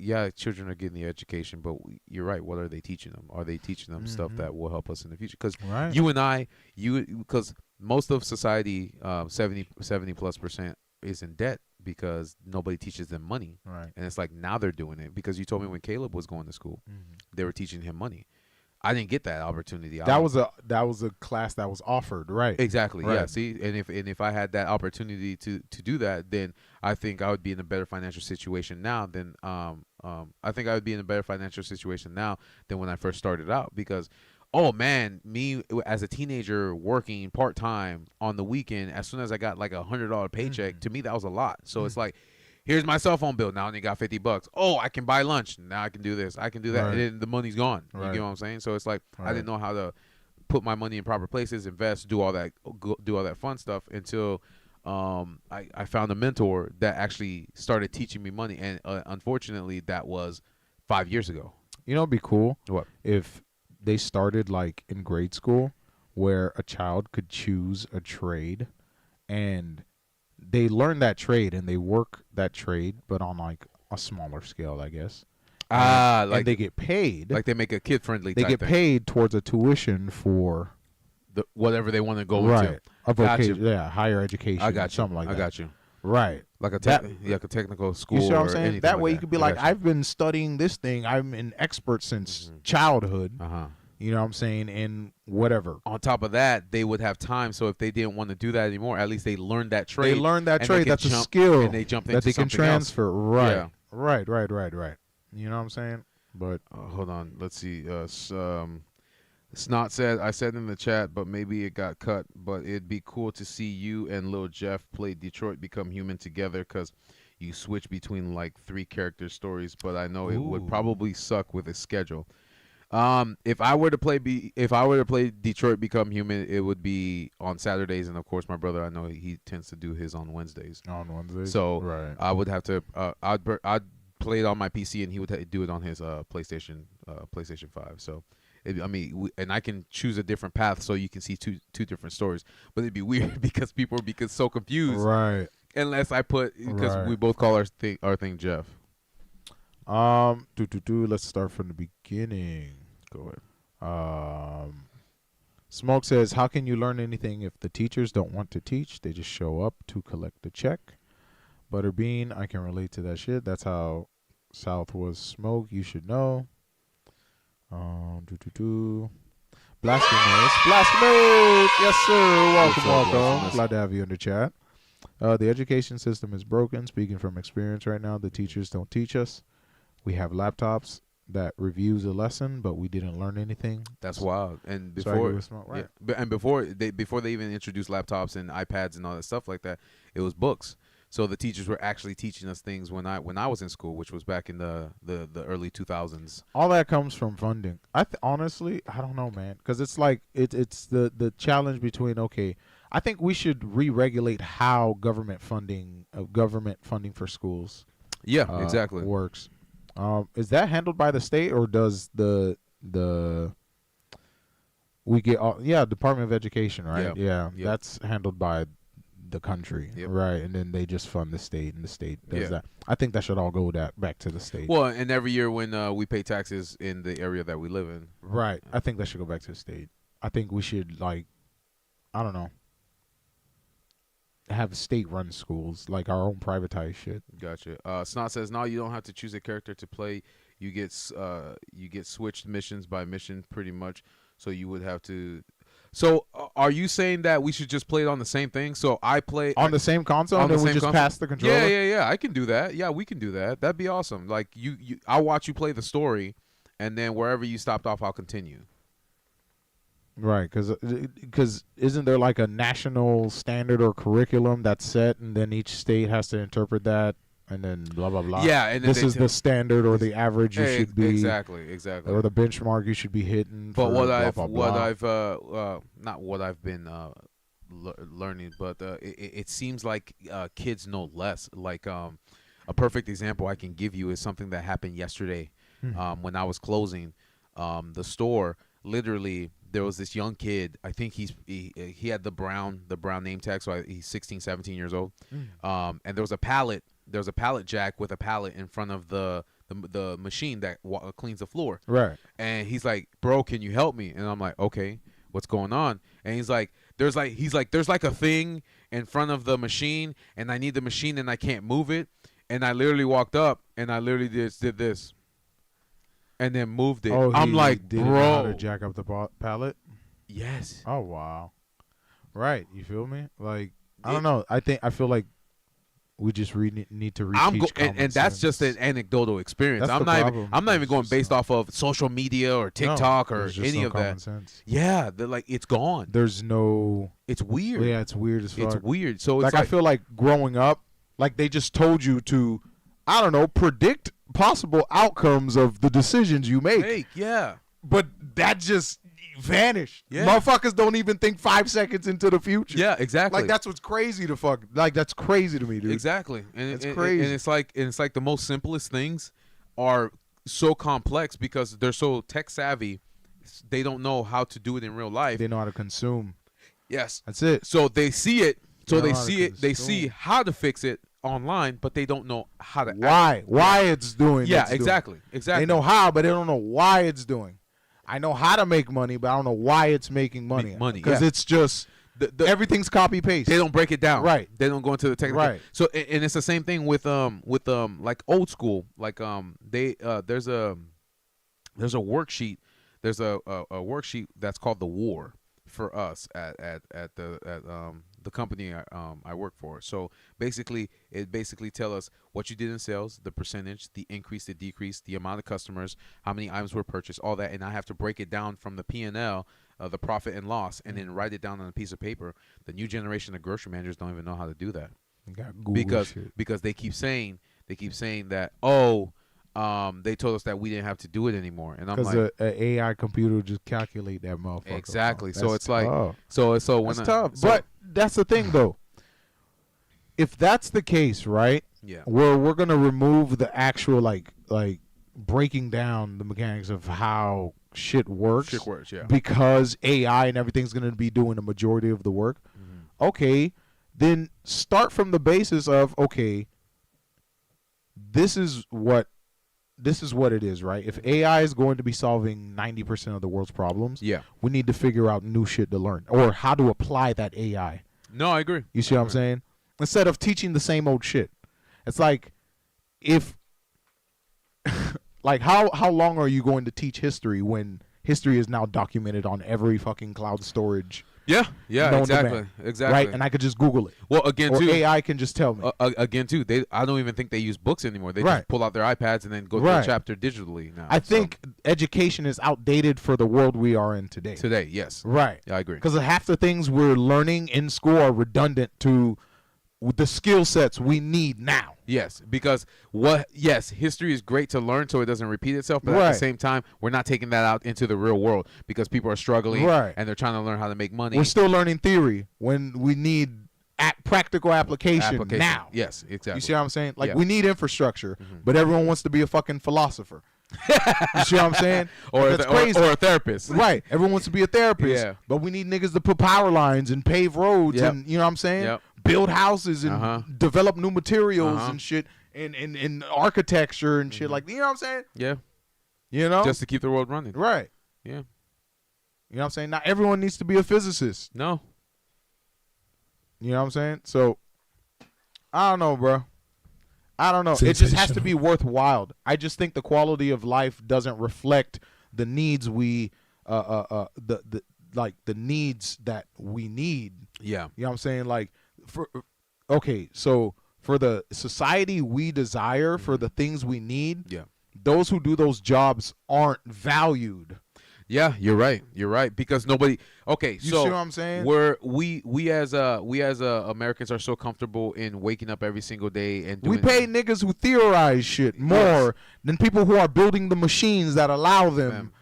yeah, children are getting the education, but you're right. What are they teaching them? Are they teaching them stuff that will help us in the future? Because Right. you and I, because most of society, 70+% is in debt because nobody teaches them money. Right. And it's like now they're doing it because you told me when Caleb was going to school, Mm-hmm. they were teaching him money. I didn't get that opportunity. That was a class that was offered, right? Exactly. Yeah. Right. See, and if I had that opportunity to do that, then I think I would be in a better financial situation now than I think I would be in a better financial situation now than when I first started out because. Oh man, me as a teenager working part time on the weekend, as soon as I got like $100 paycheck, to me that was a lot. So it's like, here's my cell phone bill. Now I only got $50. Oh, I can buy lunch. Now I can do this. I can do that. Right. And then the money's gone. You Right. get what I'm saying? So it's like I Right. didn't know how to put my money in proper places, invest, do all that fun stuff until I found a mentor that actually started teaching me money. And unfortunately, that was 5 years ago. You know, it'd be cool What? if they started like in grade school where a child could choose a trade and they learn that trade and they work that trade, but on like a smaller scale, I guess. Like and they get paid. like they make a kid friendly. They get paid towards a tuition for whatever they want to go right into. a vocation, Gotcha. yeah, higher education. I got you. something like that. I got you. Right. Like a That- like a technical school. You see what I'm or saying? anything That like way that. you could be I like, got you. I've been studying this thing. I'm an expert since childhood. You know what I'm saying? And whatever. On top of that, they would have time. So if they didn't want to do that anymore, at least they learned that trade. They learn that and trade. they can That's a jump- skill and they jump that into they can something else. transfer. Right. Yeah. Right. You know what I'm saying? But Hold on. Let's see. Snot said, I said in the chat, but maybe it got cut. But it'd be cool to see you and Lil Jeff play Detroit Become Human together because you switch between like 3 character stories. But I know it would Ooh. probably suck with a schedule. If I were to play Detroit Become Human, it would be on Saturdays, and of course my brother, I know he tends to do his on Wednesdays. on Wednesday. So right. I would have to I'd play it on my PC, and he would do it on his PlayStation 5. So and I can choose a different path, so you can see two different stories. But it'd be weird because people would be so confused Right. unless I put because Right. we both call our thing Jeff. Let's start from the beginning. Go ahead. Smoke says, how can you learn anything if the teachers don't want to teach? They just show up to collect the check. Butterbean, I can relate to that shit. That's how South was. Smoke, you should know. Blasphemous. Yes, sir. What's up, Welcome. Blasphemous? Glad to have you in the chat. The education system is broken. Speaking from experience right now, the teachers don't teach us. We have laptops that reviews a lesson, but we didn't learn anything. That's wild. And So I agree before, with Smoke, right. before they even introduced laptops and iPads and all that stuff like that, it was books. So the teachers were actually teaching us things when I was in school, which was back in the early 2000s. All that comes from funding. Honestly, I don't know, man, because it's like it's the challenge between, okay, I think we should re-regulate how government funding for schools Yeah, exactly. works. Is that handled by the state, or does the we get Department of Education, right? Yeah. That's handled by the country, Yep. right? And then they just fund the state, and the state does Yeah. that. I think that should all go back to the state. Well, and every year when we pay taxes in the area that we live in, Right. I think that should go back to the state. I think we should, I don't know, have state-run schools, like our own privatized shit. Gotcha. Snot says, no, you don't have to choose a character to play. You get switched missions by mission pretty much. So you would have to. So are you saying that we should just play it on the same thing? So I play On the same console, on and the then we same just console? pass the controller? Yeah. I can do that. Yeah, we can do that. That'd be awesome. Like I'll watch you play the story, and then wherever you stopped off, I'll continue. Right, because isn't there like a national standard or curriculum that's set, and then each state has to interpret that, and then blah blah blah. Yeah, and then this is the standard or the average you should be, exactly, or the benchmark you should be hitting. But for what blah, I've blah, what blah. I've not what I've been learning, but it seems like kids know less. Like a perfect example I can give you is something that happened yesterday when I was closing the store. Literally, there was this young kid. I think he had the brown name tag, so he's 16, 17 years old. And there was a pallet there's a pallet jack with a pallet in front of the machine that cleans the floor. Right. And he's like, bro, can you help me? And I'm like, okay, what's going on? And he's like, there's like a thing in front of the machine, and I need the machine, and I can't move it. And I literally walked up, and I literally did this, and then moved it. Oh, I'm like, didn't know how bro, to jack up the pallet. yes. Oh wow. Right. You feel me? Like I don't know. I feel like we just need to reteach and that's just an anecdotal experience. That's I'm the not problem. even, I'm not even It's going just based off of social media or TikTok or there's just any no of common that. sense. Yeah, they're like, it's gone. There's no. It's weird. Yeah, it's weird as fuck. It's weird. So it's Like I feel like growing up, like they just told you to, I don't know, predict possible outcomes of the decisions you make. fake. Yeah. But that just vanished. Yeah. Motherfuckers don't even think 5 seconds into the future. Yeah, exactly. Like that's what's crazy to fuck. Like that's crazy to me, dude. Exactly. And It's and crazy. And it's like the most simplest things are so complex because they're so tech savvy. They don't know how to do it in real life. They know how to consume. Yes. That's it. So they see it. So They they know how to see it. They consume. see how to fix it online, but they don't know how to. Why it's doing? Yeah, it's doing. exactly. Exactly. They know how, but they don't know why it's doing. I know how to make money, but I don't know why it's making money. Make money, because yeah. it's just everything's copy paste. They don't break it down. Right. They don't go into the technical. Right. So and it's the same thing with like old school. Like there's a worksheet. There's a worksheet that's called the war for us at the company I work for. So basically, it basically tell us what you did in sales, the percentage, the increase, the decrease, the amount of customers, how many items were purchased, all that, and I have to break it down from the P&L, the profit and loss, and then write it down on a piece of paper. The new generation of grocery managers don't even know how to do that You got Google because shit. they keep saying that they told us that we didn't have to do it anymore, and I'm Because like, an AI computer will just calculate that motherfucker. exactly. That's So it's like tough. so when That's tough. so- But that's the thing, though. If that's the case, right? yeah. Where we're gonna remove the actual like breaking down the mechanics of how shit works, Yeah. because AI and everything's gonna be doing the majority of the work. Mm-hmm. Okay, then start from the basis of okay, this is what it is, right? If AI is going to be solving 90% of the world's problems, Yeah. we need to figure out new shit to learn or how to apply that AI. No, I agree. You see what I'm saying? Instead of teaching the same old shit. It's like if like how long are you going to teach history when history is now documented on every fucking cloud storage? Yeah. Yeah. known Exactly. demand, Exactly. Right? And I could just Google it. well, again, Or too. AI can just tell me. Again, too. I don't even think they use books anymore. They Right. just pull out their iPads and then go through Right. a chapter digitally now. I So, think education is outdated for the world we are in today. today, yes. Right. Yeah, I agree. Because half the things we're learning in school are redundant to the skill sets we need now. Yes, because history is great to learn so it doesn't repeat itself, but at the Right. same time, we're not taking that out into the real world because people are struggling Right. and they're trying to learn how to make money. We're still learning theory when we need practical application now. Yes, exactly. You see what I'm saying? Like Yeah. we need infrastructure, Mhm. but everyone wants to be a fucking philosopher. You see what I'm saying? or, That's or crazy. a therapist. Right. Everyone wants to be a therapist. Yeah. But we need niggas to put power lines and pave roads Yep. and you know what I'm saying? Yep. Build houses and Uh-huh. develop new materials Uh-huh. and shit and architecture and shit like you know what I'm saying? Yeah, You know? just to keep the world running. right. Yeah. You know what I'm saying? Not everyone needs to be a physicist. No. You know what I'm saying? So I don't know, bro. I don't know. It just has to be worthwhile. I just think the quality of life doesn't reflect the needs we the needs that we need. Yeah. You know what I'm saying? Like so for the society we desire, for the things we need, Yeah. those who do those jobs aren't valued. Yeah, you're right. You're right because nobody. Okay, You so see what I'm saying? we as Americans are so comfortable in waking up every single day and doing. We pay niggas who theorize shit more than people who are building the machines that allow them Fam.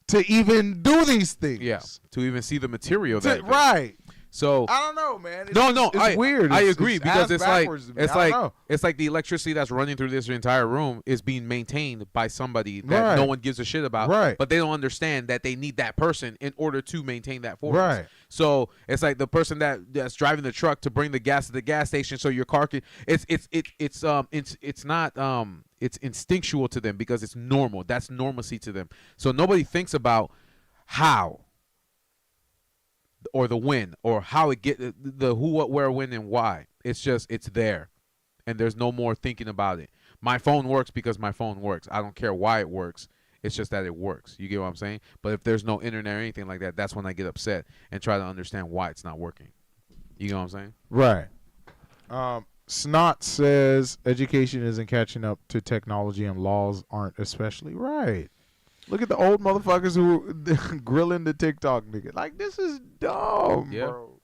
to even do these things. Yeah, to even see the material that. Right. So I don't know, man. it's weird. I It's- agree it's because ass it's like backwards to me. I don't know. it's like the electricity that's running through this entire room is being maintained by somebody that no Right. one gives a shit about. Right. But they don't understand that they need that person in order to maintain that force. Right. So it's like the person that's driving the truck to bring the gas to the gas station so your car can. It's not it's instinctual to them because it's normal. That's normalcy to them. So nobody thinks about how or the when or how it get the who, what, where, when, and why. It's just it's there, and there's no more thinking about it. My phone works because my phone works. I don't care why it works. It's just that it works. You get what I'm saying? But if there's no internet or anything like that, that's when I get upset and try to understand why it's not working. You know what I'm saying? Right. Snot says education isn't catching up to technology and laws aren't especially right. Look at the old motherfuckers who grilling the TikTok nigga. Like, this is dumb, Yeah. bro.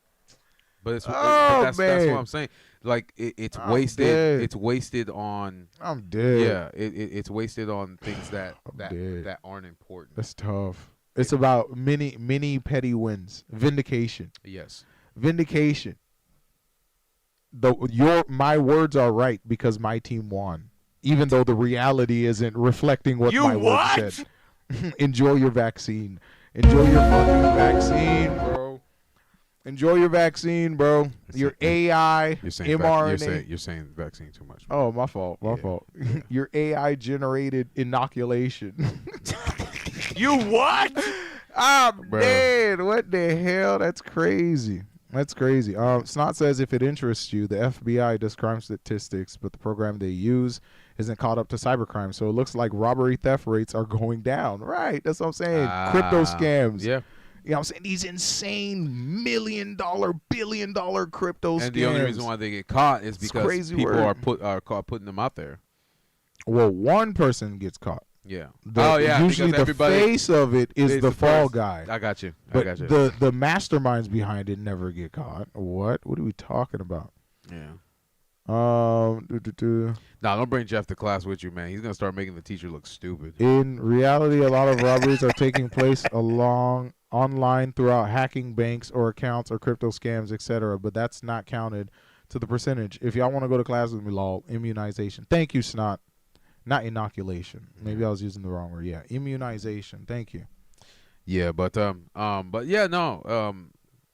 But it's Oh, that's man. what I'm saying. Like it's I'm wasted. dead. It's wasted on I'm dead. yeah. It's wasted on things that dead. that aren't important. That's tough. It's about many petty wins. Vindication. Yes. Vindication. My words are right because my team won. Even though the reality isn't reflecting what my words said. Enjoy your vaccine. Enjoy your fucking vaccine, bro. Enjoy your vaccine, bro. Your AI, You're saying mRNA. you're saying vaccine too much. Oh, my fault. My fault. Your AI generated inoculation. You what? I'm Bro. dead. What the hell? That's crazy. That's crazy. Snot says if it interests you, the FBI does crime statistics, but the program they use isn't caught up to cybercrime. So it looks like robbery theft rates are going down. Right. That's what I'm saying. Crypto scams. Yeah. You know what I'm saying? These insane $1 million, $1 billion crypto scams. And the only reason why they get caught is because crazy people word. are caught putting them out there. Well, one person gets caught. Yeah. Usually because the everybody face of it is is the fall person. guy. I got you. But I got you. the masterminds behind it never get caught. What? What are we talking about? Yeah. No, don't bring Jeff to class with you, man. He's gonna start making the teacher look stupid. In reality, a lot of robberies are taking place online throughout hacking banks or accounts or crypto scams, etc. But that's not counted to the percentage. If y'all want to go to class with me, lol, immunization. Thank you, Snot. Not inoculation. Maybe I was using the wrong word. Yeah, immunization. Thank you. Yeah, but yeah, no.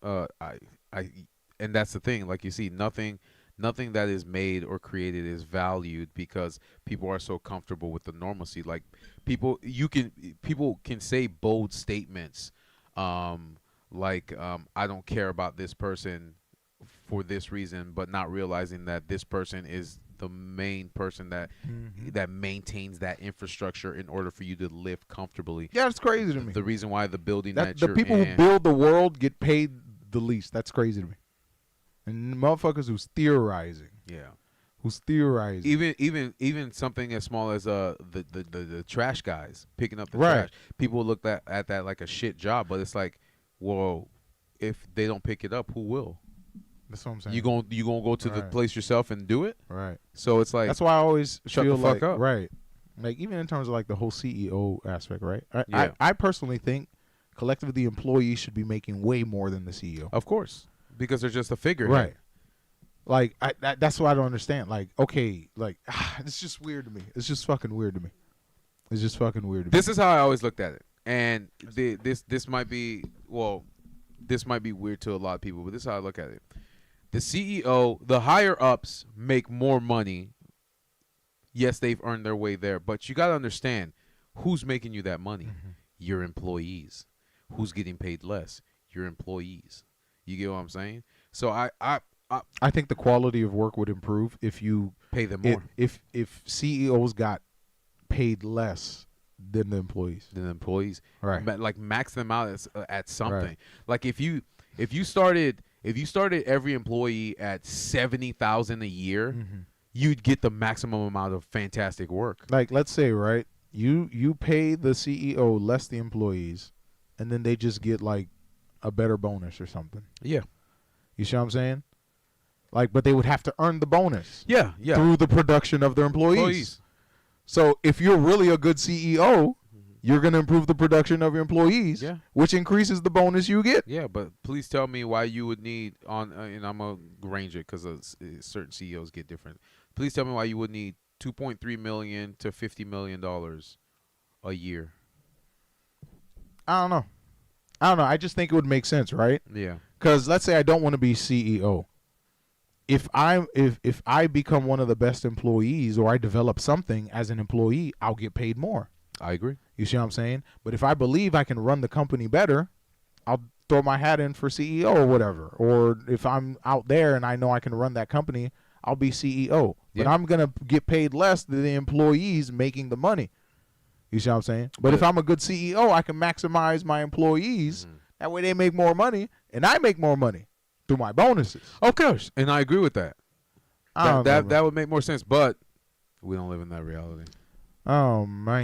I and that's the thing. Like you see, nothing that is made or created is valued because people are so comfortable with the normalcy. Like people can say bold statements, like I don't care about this person for this reason, but not realizing that this person is the main person that maintains that infrastructure in order for you to live comfortably. Yeah, it's crazy to me. The reason why the building that the you're people in, who build the world get paid the least. That's crazy to me. And motherfuckers who's theorizing. yeah. Who's theorizing. Even something as small as the trash guys picking up the Right. trash. People look at that like a shit job, but it's like, well, if they don't pick it up, who will? That's what I'm saying. You gonna go to the Right. place yourself and do it? Right. So it's like That's why I always shut feel the fuck like, up. right. Like even in terms of like the whole CEO aspect, right? Yeah. I personally think collectively the employees should be making way more than the CEO. Of course, because they're just a figure. Right. Like that's what I don't understand. Like, okay, like it's just weird to me. It's just fucking weird to me. It's just fucking weird to me. This is how I always looked at it, and this might be weird to a lot of people, but this is how I look at it. The CEO, the higher ups make more money. Yes, they've earned their way there, but you got to understand who's making you that money. Your employees. Who's getting paid less? Your employees. You get what I'm saying? So I think the quality of work would improve if you pay them more if CEOs got paid less than the employees. Right. Like max them out at something. Right. Like if you started every employee at $70,000 a year, you'd get the maximum amount of fantastic work. Like let's say, right, you pay the CEO less the employees, and then they just get like a better bonus or something. Yeah. You see what I'm saying? Like, but they would have to earn the bonus. Yeah. Through the production of their employees. So if you're really a good CEO, you're going to improve the production of your employees, Yeah. which increases the bonus you get. Yeah, but please tell me why you would need and I'm gonna range it because certain CEOs get different. Please tell me why you would need $2.3 million to $50 million a year. I don't know. I just think it would make sense, right? Yeah. Because let's say I don't want to be CEO. If I become one of the best employees or I develop something as an employee, I'll get paid more. I agree. You see what I'm saying? But if I believe I can run the company better, I'll throw my hat in for CEO or whatever. Or if I'm out there and I know I can run that company, I'll be CEO. But Yeah. I'm going to get paid less than the employees making the money. You see what I'm saying? But if I'm a good CEO, I can maximize my employees. That way they make more money and I make more money through my bonuses. Of course, and I agree with that. I don't know, bro. That would make more sense, but we don't live in that reality. Oh, man.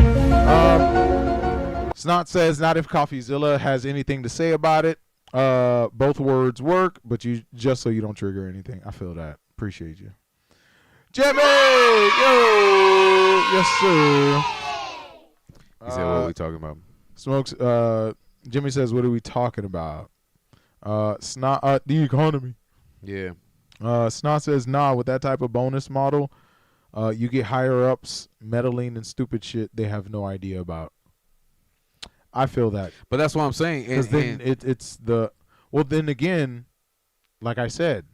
Snot says, not if CoffeeZilla has anything to say about it. Both words work, but you just so you don't trigger anything. I feel that. Appreciate you. Jimmy! Yo! Yes, sir. He said, what are we talking about? Smokes. Jimmy says, what are we talking about? Snot, the economy. Yeah. Snot says, nah, with that type of bonus model, you get higher ups meddling and stupid shit they have no idea about. I feel that. But that's what I'm saying. Because then it's the, well, then again, like I said,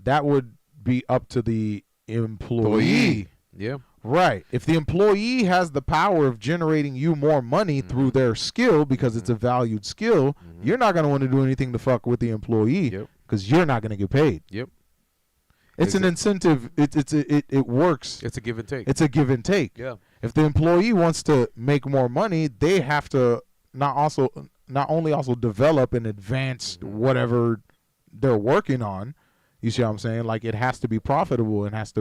that would be up to the employee. Yeah. Right. If the employee has the power of generating you more money through their skill because it's a valued skill, you're not going to want to do anything to fuck with the employee because you're not going to get paid. Yep. It's an incentive. It works. It's a give and take. It's a give and take. Yeah. If the employee wants to make more money, they have to not only develop and advance whatever they're working on. You see what I'm saying? Like it has to be profitable and it has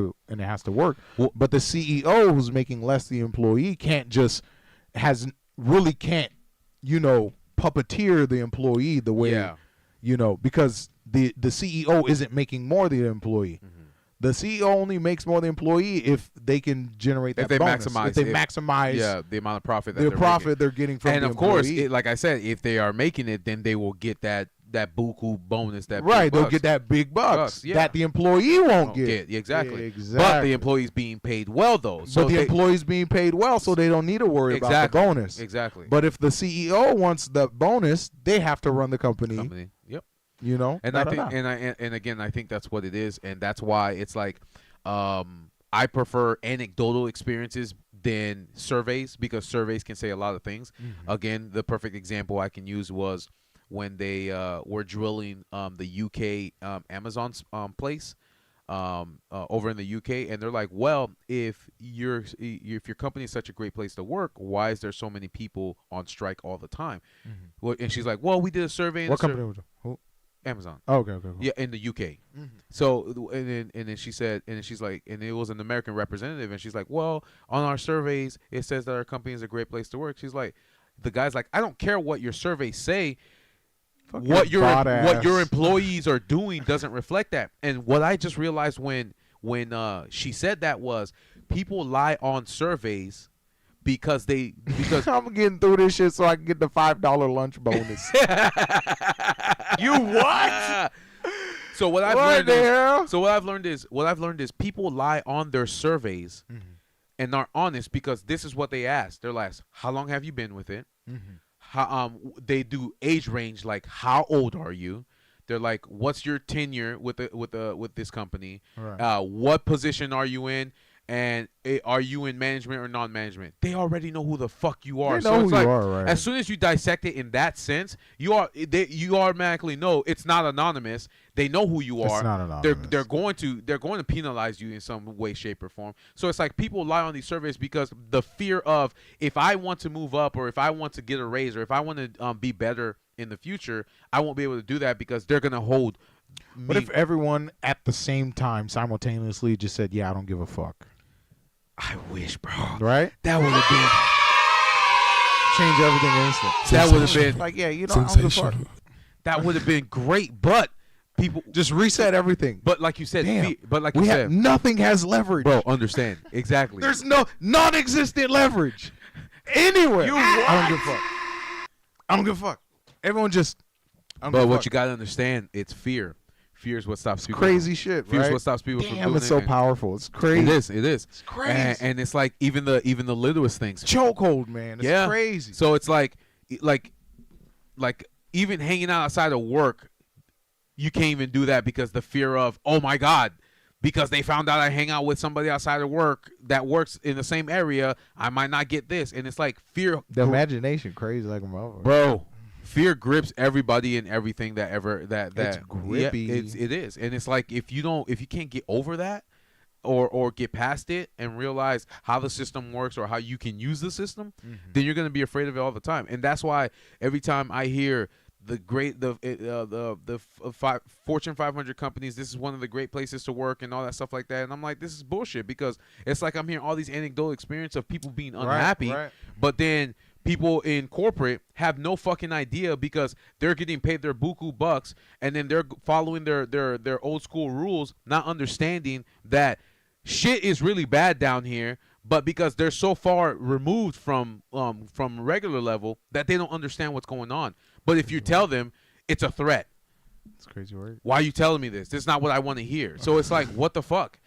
to work. Well, but the CEO who's making less the employee can't, puppeteer the employee the way because the CEO isn't making more than the employee. The CEO only makes more than the employee if they can generate that bonus. If they maximize the amount of profit they're getting from the employee. And of course, like I said, if they are making it, then they will get that buku bonus. They'll get that big bucks yeah. that the employee won't get. Exactly. Exactly. But the employee's being paid well, though. So the employee's being paid well, so they don't need to worry about the bonus. Exactly. But if the CEO wants the bonus, they have to run the company. Yep. You know, and I think, and again, I think that's what it is, and that's why it's like, I prefer anecdotal experiences than surveys because surveys can say a lot of things. Again, the perfect example I can use was when they were drilling the UK Amazon's place over in the UK, and they're like, well, if your company is such a great place to work, why is there so many people on strike all the time? Well, and she's like, well, we did a survey. What company was it? Who? Amazon. Oh, okay, cool. Yeah, in the UK. So and then she said, and then she's like, and it was an American representative, and she's like, well, on our surveys it says that our company is a great place to work. She's like, the guy's like, I don't care what your surveys say. What your employees are doing doesn't reflect that. And what I just realized when she said that was people lie on surveys because I'm getting through this shit so I can get the $5 lunch bonus. You what? So what I've learned is people lie on their surveys and are honest because this is what they ask. They're like, how long have you been with it? How they do age range, like how old are you? They're like, what's your tenure with this company? Right. What position are you in? And are you in management or non-management? They already know who the fuck you are. They know who you are, right? As soon as you dissect it in that sense, you automatically know it's not anonymous. They know who you are. It's not anonymous. They're going to penalize you in some way, shape, or form. So it's like people lie on these surveys because the fear of if I want to move up or if I want to get a raise or if I want to be better in the future, I won't be able to do that because they're gonna hold. What if everyone at the same time simultaneously just said, "Yeah, I don't give a fuck"? I wish, bro. Right? That would have been change everything instant. That would have been like, yeah, you know, I don't give a fuck. That would have been great, but people just reset everything. But like you said, nothing has leverage. Bro, understand exactly. There's no non-existent leverage. anywhere. You I don't give a fuck. I don't give a fuck. Everyone just. I don't But give a what fuck. you gotta understand, it's fear. Fear is what stops people. Crazy shit, Fear is right? what stops people from Damn, doing it's so it. powerful. It's crazy. It is. It is. It's crazy. And it's like even the littlest things. Chokehold, man. It's Yeah. crazy. So it's like even hanging out outside of work, you can't even do that because the fear of, oh my God, because they found out I hang out with somebody outside of work that works in the same area, I might not get this. And it's like fear. The imagination crazy like a motherfucker. Bro, fear grips everybody and everything that It's grippy. Yeah, it is. And it's like if you can't get over that or get past it and realize how the system works or how you can use the system, then you're going to be afraid of it all the time. And that's why every time I hear Fortune 500 companies, this is one of the great places to work and all that stuff like that, and I'm like, this is bullshit, because it's like I'm hearing all these anecdotal experience of people being unhappy, right. but then people in corporate have no fucking idea because they're getting paid their buku bucks, and then they're following their old school rules, not understanding that shit is really bad down here, but because they're so far removed from regular level that they don't understand what's going on. But if you tell them it's a threat, It's crazy word. why are you telling me this? This is not what I want to hear. So it's like, what the fuck?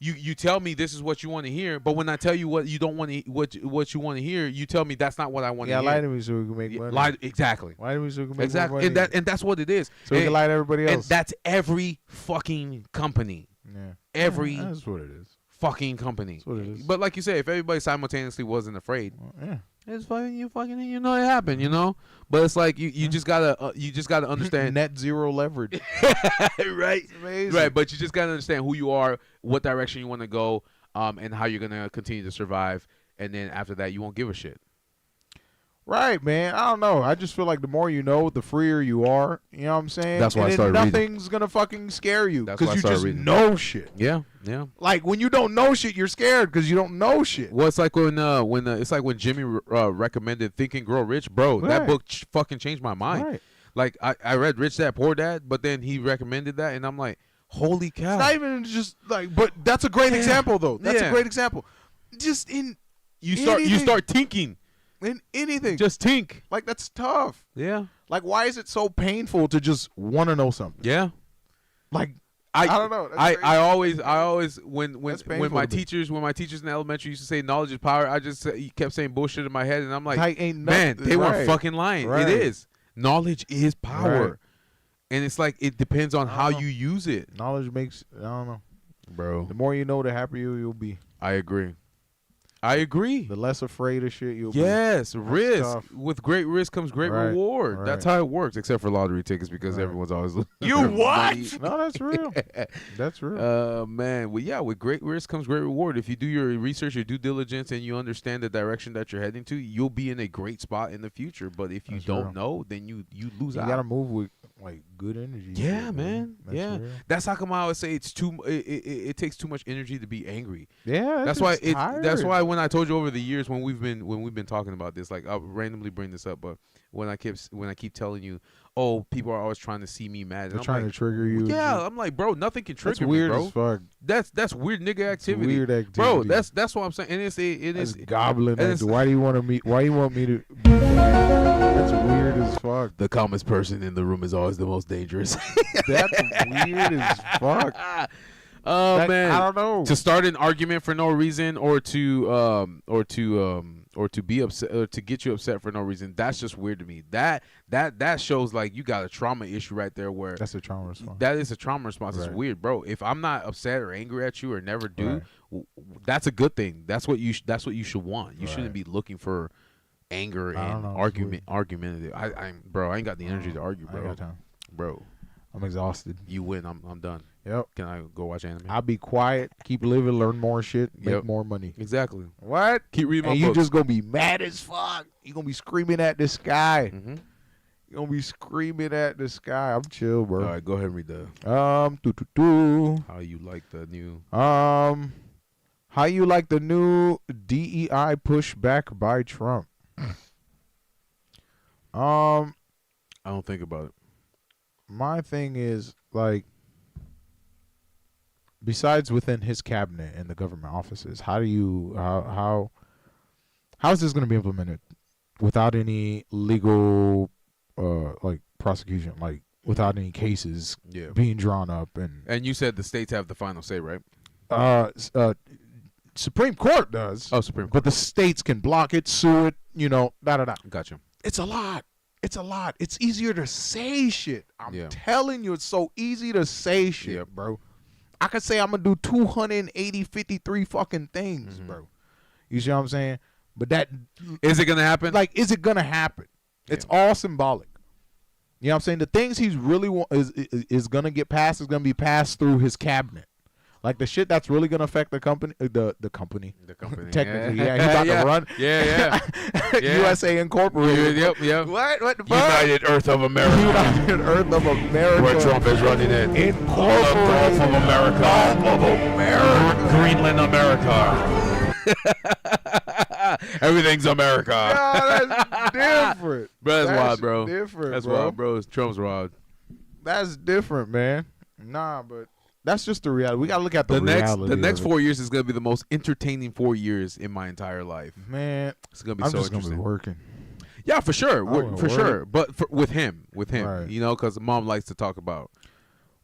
You tell me this is what you want to hear, but when I tell you what you don't want to, what you want to hear, you tell me that's not what I want to Yeah, hear. lie to me so we can make money. Exactly. Lie to me so we can make Exactly. more money. And that's what it is. So we can lie to everybody else. And that's every fucking company. yeah. Every That's what it is. fucking company. That's what it is. But like you say, if everybody simultaneously wasn't afraid, Well, yeah. it's fucking you know it happened, you know. But it's like you just gotta understand Net zero leverage. right, It's amazing. right. But you just gotta understand who you are, what direction you want to go, and how you're gonna continue to survive. And then after that, you won't give a shit. Right, man. I don't know. I just feel like the more you know, the freer you are. You know what I'm saying? That's why I and started then reading. nothing's gonna fucking scare you That's why I because you started just reading. know shit. Yeah, yeah. Like when you don't know shit, you're scared because you don't know shit. Well, it's like when it's like when Jimmy recommended Think and Grow Rich, bro. That Right. book fucking changed my mind. Right. Like I read Rich Dad Poor Dad, but then he recommended that, and I'm like, holy cow! It's not even just like, but that's a great Yeah. example though. That's Yeah. a great example. Just in you anything. start thinking, anything. just think. like that's tough. Yeah, Like why is it so painful to just want to know something? yeah. Like I don't know. That's I crazy. always when That's when painful my to me. teachers in elementary used to say knowledge is power, I just kept saying bullshit in my head, and I'm like, ain't man, nothing- they weren't right. fucking lying. Right. It is. Knowledge is power. Right. And it's like it depends on I how don't know. you use it, Knowledge makes I don't know. bro. The more you know, the happier you'll be. I agree. I agree. The less afraid of shit you'll Yes, risk. tough. With great risk comes great Right, reward. right. That's how it works, except for lottery tickets because Right. everyone's always losing. You their what? money. be. No, that's real. That's real. Man, well, yeah, with great risk comes great reward. If you do your research, your due diligence, and you understand the direction that you're heading to, you'll be in a great spot in the future. But if you That's don't real. know, then you lose You out. gotta move with like good energy. Yeah, shit, man. That's Yeah. real. That's how come I always say it takes too much energy to be angry. Yeah. That's it's why tired. that's why when I told you over the years when we've been talking about this, like I'll randomly bring this up, but when I keep telling you, oh, people are always trying to see me mad, and they're I'm trying like, to trigger you. and yeah, shit. I'm like, bro, nothing can That's trigger weird me, as bro. fuck. That's weird nigga It's activity, weird activity. bro. That's what I'm saying, and it That's is goblin. and it's- Why do you want to meet? Why you want me to? That's weird as fuck. the calmest person in the room is always the most dangerous. That's weird as fuck. Oh That- man, I don't know. to start an argument for no reason, or to be upset, or to get you upset for no reason, that's just weird to me. That shows like you got a trauma issue right there. Where That's a trauma response. that is a trauma response. It's Right. weird, bro. If I'm not upset or angry at you or never do, Right. that's a good thing. That's what you should want. You shouldn't Right. be looking for anger I don't and know, it's argumentative. I ain't got the energy to argue, I ain't bro. got time. Bro, I'm exhausted. you win. I'm done. Yep. Can I go watch anime? I'll be quiet, keep living, learn more shit, make Yep. more money. Exactly. What? Keep reading my And you books. just gonna be mad as fuck. You gonna be screaming at the sky. Mm-hmm. You gonna be screaming at the sky. I'm chill, bro. All right, go ahead and read the how you like the new. How you like the new DEI pushback by Trump? I don't think about it. My thing is like, besides within his cabinet and the government offices, how How is this going to be implemented without any legal, like prosecution, like without any cases being drawn up? And you said the states have the final say, right? Supreme Court does. Oh, Supreme Court. But the states can block it, sue it, da-da-da. Gotcha. It's a lot. It's easier to say shit. I'm telling you, it's so easy to say shit, bro. I could say I'm going to do 53 fucking things, bro. You see what I'm saying? But that... Is it going to happen? Like, is it going to happen? It's all symbolic. You know what I'm saying? The things he's really is going to get passed is going to be passed through his cabinet. Like the shit that's really gonna affect the company, the company. Technically, he's about to run. USA Incorporated. Yep. What the fuck? United Earth of America. United Earth of America. Where Trump is running it. Incorporated. Gulf of America. Gulf of America. Greenland, America. Everything's America. No, that's different. Bro, that's wild, bro. Different. That's bro. wild, bro. Trump's wild. That's different, man. Nah, but. That's just the reality. We gotta look at the reality. The next 4 years is gonna be the most entertaining 4 years in my entire life. Man, it's gonna be I'm so just interesting. Gonna be working. Yeah, for sure, sure. But with him, right. because mom likes to talk about.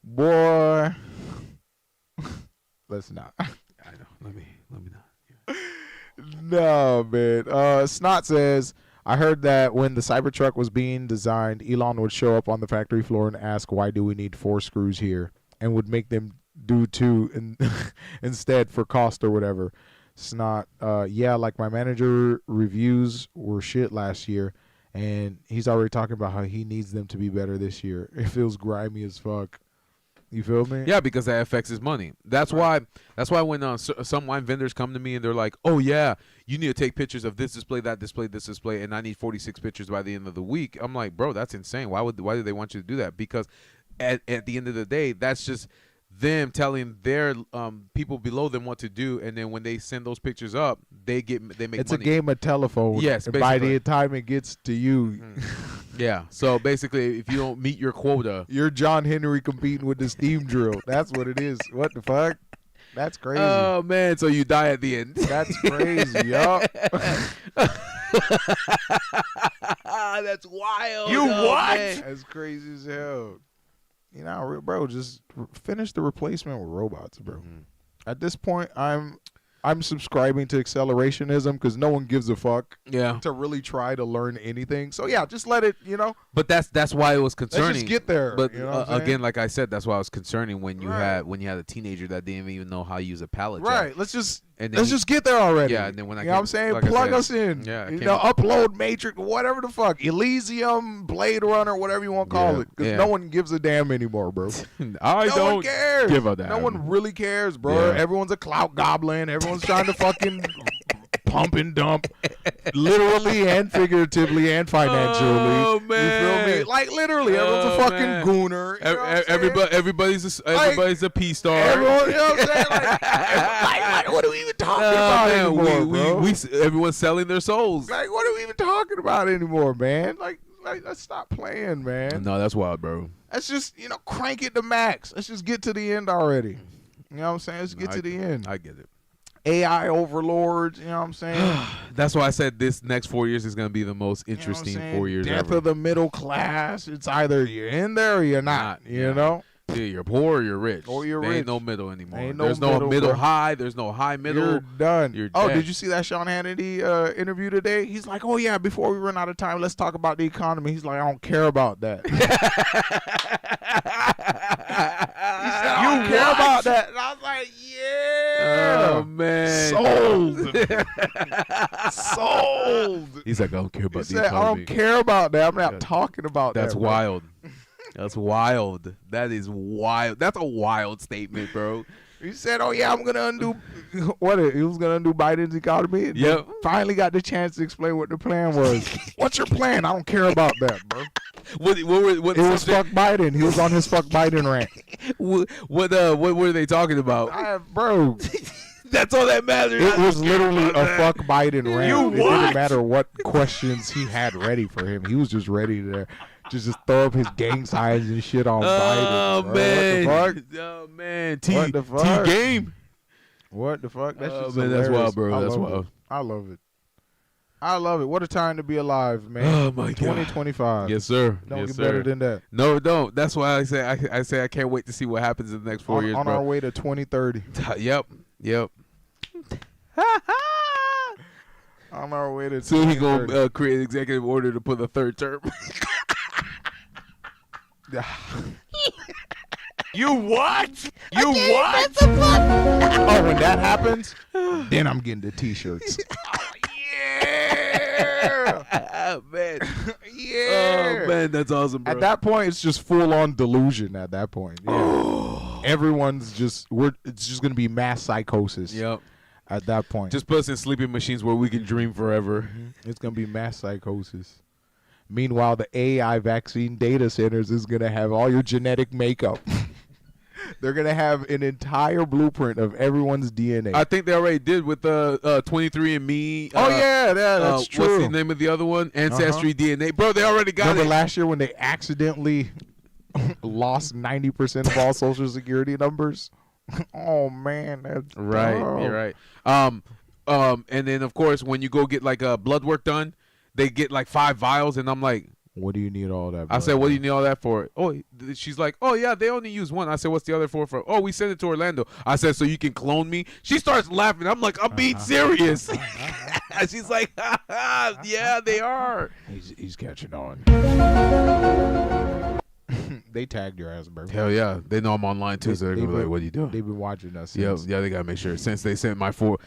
Boy, let's not. I know. Let me not. No, man. Snot says, I heard that when the Cybertruck was being designed, Elon would show up on the factory floor and ask, "Why do we need 4 screws here?" And would make them do 2 instead for cost or whatever. Snot, like my manager reviews were shit last year, and he's already talking about how he needs them to be better this year. It feels grimy as fuck. You feel me? Yeah, because that affects his money. That's why when some wine vendors come to me and they're like, "Oh yeah, you need to take pictures of this display, that display, this display, and I need 46 pictures by the end of the week." I'm like, "Bro, that's insane. Why do they want you to do that?" Because at the end of the day, that's just them telling their people below them what to do, and then when they send those pictures up, they make it's money. A game of telephone. Yes, and by the time it gets to you, yeah. So basically, if you don't meet your quota, you're John Henry competing with the steam drill. That's what it is. What the fuck? That's crazy. Oh man, so you die at the end. That's crazy, yo. That's wild. You what? Man. That's crazy as hell. Bro, just finish the replacement with robots, bro. At this point, I'm subscribing to accelerationism because no one gives a fuck. Yeah. To really try to learn anything. So yeah, just let it. But that's why it was concerning. Let's just get there. But again, like I said, that's why it was concerning when you had a teenager that didn't even know how to use a pallet jack. Right. Let's just get there already. Yeah. And then when you know what I'm saying, plug us in. Yeah. Upload Matrix, whatever the fuck, Elysium, Blade Runner, whatever you want to call it, because no one gives a damn anymore, bro. No one cares. Give a damn. No one really cares, bro. Yeah. Everyone's a clout goblin. Everyone's trying to fucking pump and dump, literally and figuratively and financially. Oh You man, feel me? Like literally, everyone's a fucking gooner. Everybody's a P star. Everyone, you know what I'm saying? Like, what are we even talking about anymore, bro? Everyone's selling their souls. Like, what are we even talking about anymore, man? Like, let's stop playing, man. No, that's wild, bro. Let's just, crank it to max. Let's just get to the end already. You know what I'm saying? Let's get to the end. I get it. AI overlords, you know what I'm saying? That's why I said this next 4 years is going to be the most interesting 4 years Death ever. of the middle class. It's either you're in there or you're not, you know? Yeah, you're poor or you're rich. Or you're there rich. Ain't no middle anymore. There's no middle high. There's no high middle. You're done. You're dead. Did you see that Sean Hannity interview today? He's like, oh, yeah, before we run out of time, let's talk about the economy. He's like, I don't care about that. He said, I don't care about that. And I was like, yeah. Oh, man. Sold. He's like, I don't care about the economy. I don't care about that. I'm not talking about That's that. Wild. That's wild. That is wild. That's a wild statement, bro. He said, oh, yeah, I'm going to undo what? He was going to undo Biden's economy. Yep. Finally got the chance to explain what the plan was. What's your plan? I don't care about that, bro. What it was fuck Biden. He was on his fuck Biden rant. What were they talking about? Bro. That's all that matters. It was literally a fuck Biden rant. It didn't matter what questions he had ready for him. He was just ready to just throw up his gang signs and shit on Biden. Oh, man. What the fuck? Oh, man. What the fuck? T-game. What the fuck? That's just man, that's wild, bro. That's wild. I love it. I love it. What a time to be alive, man. Oh my God. 2025. Yes, sir. Don't yes, get sir. better than that. No, don't. That's why I say I can't wait to see what happens in the next 4 years, On bro. our way to 2030. Yep. On our way to Soon he 2030. gonna create an executive order to put a third term. You what? You what? Oh, when that happens, then I'm getting the T-shirts. Yeah, man. Yeah. Oh man, that's awesome, bro. At that point, it's just full-on delusion. At that point, yeah. Everyone's just it's just gonna be mass psychosis. Yep. At that point, Just put us in sleeping machines where we can dream forever. it's gonna be mass psychosis. Meanwhile, the AI vaccine data centers is gonna have all your genetic makeup. They're gonna have an entire blueprint of everyone's DNA. I think they already did with the 23andMe. That's true. What's the name of the other one? Ancestry DNA. Bro, they already got Remember it. last year when they accidentally lost 90% of all Social Security numbers? Oh man, that's Right, dumb. you're right. And then of course when you go get like blood work done, they get like 5 vials, and I'm like, What do you need all that? I said, what do you need all that for? Oh, she's like, oh yeah, they only use one. I said, what's the other for? Oh, we sent it to Orlando. I said, so you can clone me? She starts laughing. I'm like, I'm being serious. She's like, yeah, they are. He's catching on. They tagged your ass, bro. Hell yeah, they know I'm online too, so they're gonna be like, what are you doing? They've been watching us. Yeah, Since. yeah, they gotta make sure. Since they sent my 4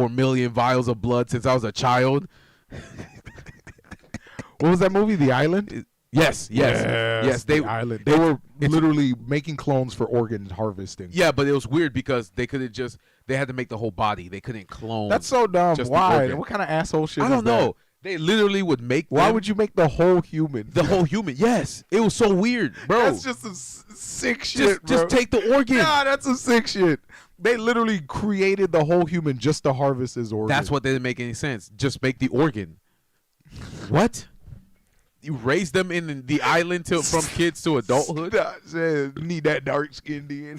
million vials of blood since I was a child. What was that movie? The Island. Yes. The Island. They were literally making clones for organ harvesting. Yeah, but it was weird because they couldn't just. They had to make the whole body. They couldn't clone. That's so dumb. just the Why? organ. What kind of asshole shit? I is don't that? know. They literally would make. Why them would you make the whole human? the whole human? Yes, it was so weird, bro. That's just some sick shit, bro. just take the organ. Nah, that's some sick shit. They literally created the whole human just to harvest his organ. That's what didn't make any sense. Just make the organ. What? You raise them in the island from kids to adulthood? Nah, said, need that dark skin DNA.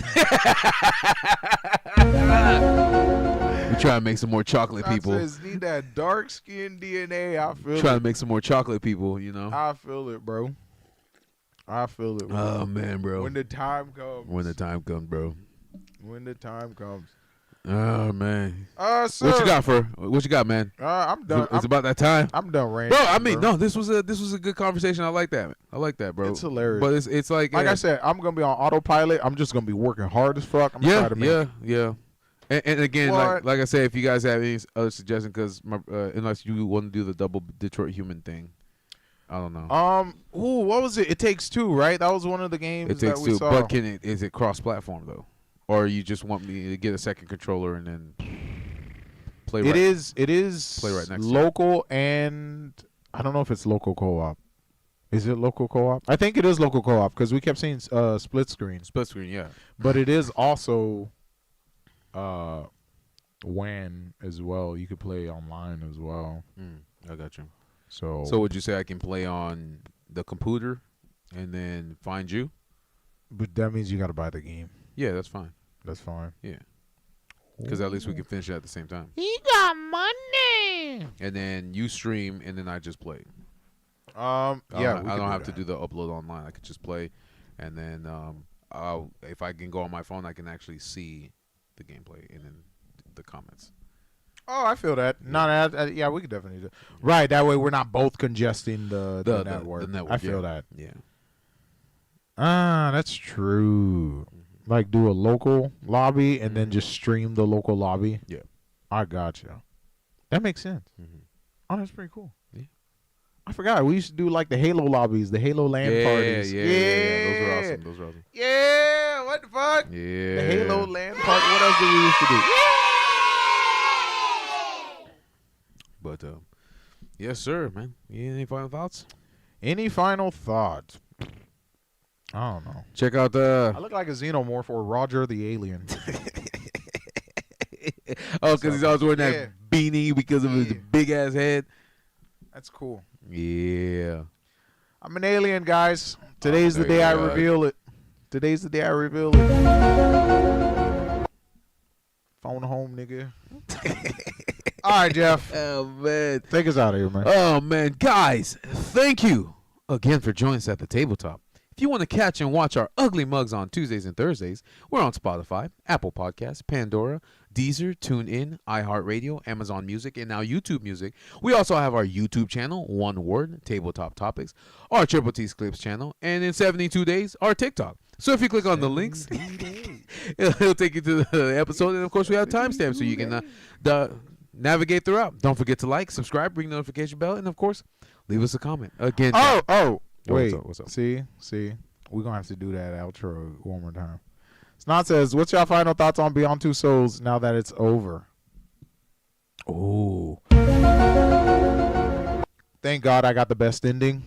We try to make some more chocolate people. Says, need that dark skin DNA. I feel Trying it. to make some more chocolate people, you know? I feel it, bro. I feel it. Oh, man, bro. When the time comes. When the time comes, bro. When the time comes. Oh, man. Sir. What you got, What you got, man? I'm done. It's about that time. I'm done ranting. Bro, I mean, bro. no, this was a good conversation. I like that. I like that, bro. It's hilarious. But it's like I said, I'm gonna be on autopilot. I'm just gonna be working hard as fuck. I'm trying to make yeah. And again, What? like I said, if you guys have any other suggestions, because unless you want to do the double Detroit Human thing, I don't know. What was it? It Takes Two, right? That was one of the games It takes that we two, saw. but is it cross-platform though, or you just want me to get a second controller and then play? It is Play right next to local, and I don't know if it's local co-op. Is it local co-op? I think it is local co-op because we kept seeing split screen. split screen, yeah. But it is also WAN as well. You could play online as well. I got you. So would you say I can play on the computer and then find you? but that means you got to buy the game. Yeah, that's fine. That's fine. Yeah, because at least we can finish it at the same time. He got money. And then you stream, and then I just play. Yeah, I don't have to do the upload online. I could just play, and then if I can go on my phone, I can actually see the gameplay and then the comments. Oh, I feel that. Yeah, we could definitely do. Right, that way we're not both congesting the network. The network. I feel that. Yeah. That's true. Like do a local lobby and then just stream the local lobby. Yeah. I gotcha. That makes sense. Oh, that's pretty cool. Yeah. I forgot. We used to do like the Halo lobbies, the Halo LAN parties. Yeah. Those were awesome. Yeah, what the fuck? Yeah. The Halo LAN party. What else did we used to do? But yes, sir, man. Any final thoughts? Any final thoughts? I don't know. Check out I look like a xenomorph or Roger the Alien. Oh, because he's always wearing Yeah. that beanie because of his big ass head. That's cool. Yeah. I'm an alien, guys. Today's the there day I you go. reveal it. Today's the day I reveal it. Phone home, nigga. All right, Jeff. Oh man. Take us out of here, man. Oh man, guys, thank you again for joining us at the tabletop. If you want to catch and watch our ugly mugs on Tuesdays and Thursdays, we're on Spotify, Apple Podcasts, Pandora, Deezer, TuneIn, iHeartRadio, Amazon Music, and now YouTube Music. We also have our YouTube channel, One Word, Tabletop Topics, our Triple T's Clips channel, and in 72 days, our TikTok. So if you click on the links, it'll take you to the episode, and of course we have timestamps so you can navigate throughout. Don't forget to like, subscribe, ring the notification bell, and of course, leave us a comment. Again, Wait. What's up? See, we're gonna have to do that outro one more time. Snots says, "What's your final thoughts on Beyond Two Souls now that it's over?" Oh, thank God I got the best ending.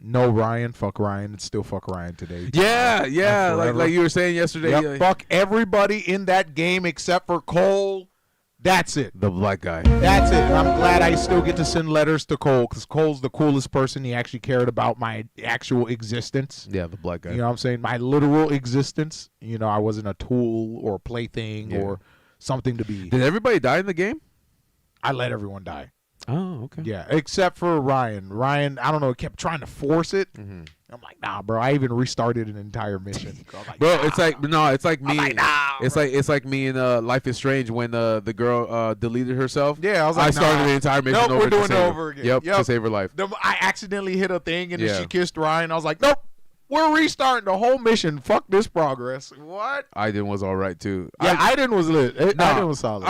No Ryan, fuck Ryan. It's still fuck Ryan today. Yeah, like you were saying yesterday. Yep, Yeah. fuck everybody in that game except for Cole. That's it. The black guy. That's it. And I'm glad I still get to send letters to Cole because Cole's the coolest person. He actually cared about my actual existence. Yeah, the black guy. You know what I'm saying? My literal existence. You know, I wasn't a tool or a plaything or something to be. Did everybody die in the game? I let everyone die. Oh, okay. Yeah, except for Ryan. Ryan, I don't know, kept trying to force it. Mm-hmm. I'm like, nah, bro. I even restarted an entire mission. Like, Bro, nah. it's like me. I'm like, nah, it's like me in Life is Strange when the girl deleted herself. Yeah, I was like, I started nah. the entire mission Nope, over. we're doing to save it her. over again. Yep, Yep. to save her life. I accidentally hit a thing and Yeah. then she kissed Ryan. I was like, nope, we're restarting the whole mission. Fuck this progress. What? Aiden was all right too. Yeah, Aiden was lit. Nah, Aiden was solid.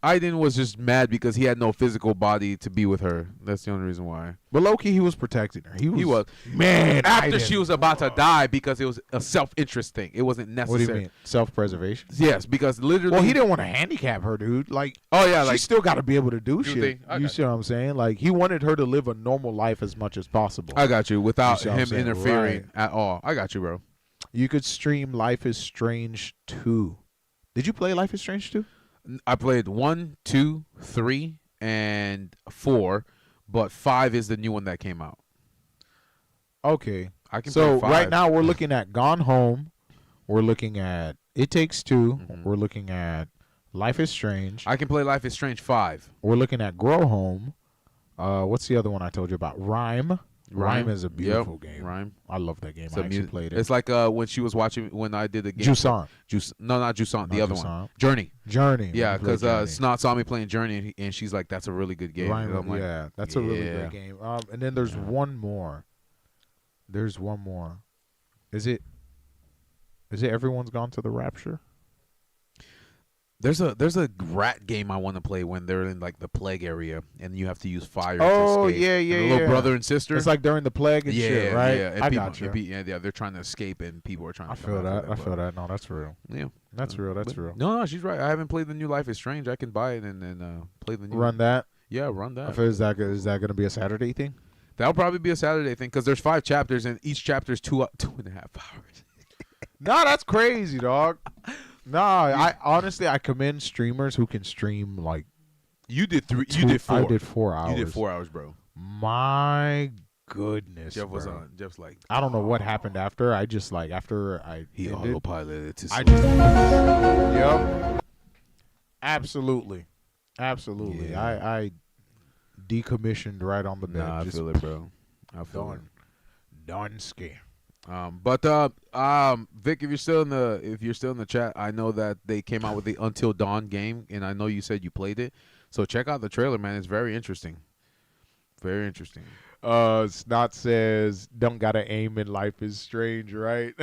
Aiden was just mad because he had no physical body to be with her. That's the only reason why. But low-key, he was protecting her. He was. Man, after Aiden. she was about to die because it was a self-interest thing. It wasn't necessary. What do you mean? Self-preservation? Yes, because literally. Well, he didn't want to handicap her, dude. Like, Oh yeah, she like still got to be able to do shit. thing. I You got see what I'm saying? Like, he wanted her to live a normal life as much as possible. I got you without see what I'm him saying? interfering Right. at all. I got you, bro. You could stream Life is Strange 2. Did you play Life is Strange 2? I played 1, 2, 3, and 4, but 5 is the new one that came out. Okay. I can So play 5. right now we're looking at Gone Home. We're looking at It Takes Two. Mhm. We're looking at Life is Strange. I can play Life is Strange 5. We're looking at Grow Home. What's the other one I told you about? Rhyme. Rhyme is a beautiful game. Rhyme. I love that game. It's I a actually mu- played it. It's like when she was watching when I did the game. Jusant. No, not Jusant. The Not other Jusant. one. Journey. Journey. Yeah, I played because Journey. Snot saw me playing Journey, and she's like, "That's a really good game." Rhyme, And I'm like, yeah, that's a really yeah. good game. And then there's one more. There's one more. Is it Everyone's Gone to the Rapture? There's a rat game I want to play when they're in like the plague area, and you have to use fire. Oh, to escape. yeah, And yeah, the little yeah. brpeople and sister. It's like during the plague and shit, right? Yeah, and I people, got you. yeah, they're trying to escape, and people are trying. I to feel come that. after I feel that. No, that's real. Yeah, That's real. That's but- real. No, she's right. I haven't played the new Life is Strange. I can buy it and play the new. Run that. Yeah, run that. Is that going to be a Saturday thing? That'll probably be a Saturday thing because there's 5 chapters, and each chapter is 2.5 hours. No, that's crazy, dog. No, I honestly I commend streamers who can stream like You did 3. You did 4. I did 4 hours. You did 4 hours, bro. My goodness, Jeff was bro. on. Jeff's like, I don't know what happened after. I just like after I he ended, autopiloted to I sleep. just yep. Absolutely. Yeah. I decommissioned right on the bed. Nah, I just feel it, bro. I feel it. done ski. But Vic, if you're still in the chat, I know that they came out with the Until Dawn game, and I know you said you played it. So check out the trailer, man. It's very interesting. Very interesting. Snot says, "Don't gotta aim in life is strange, right?"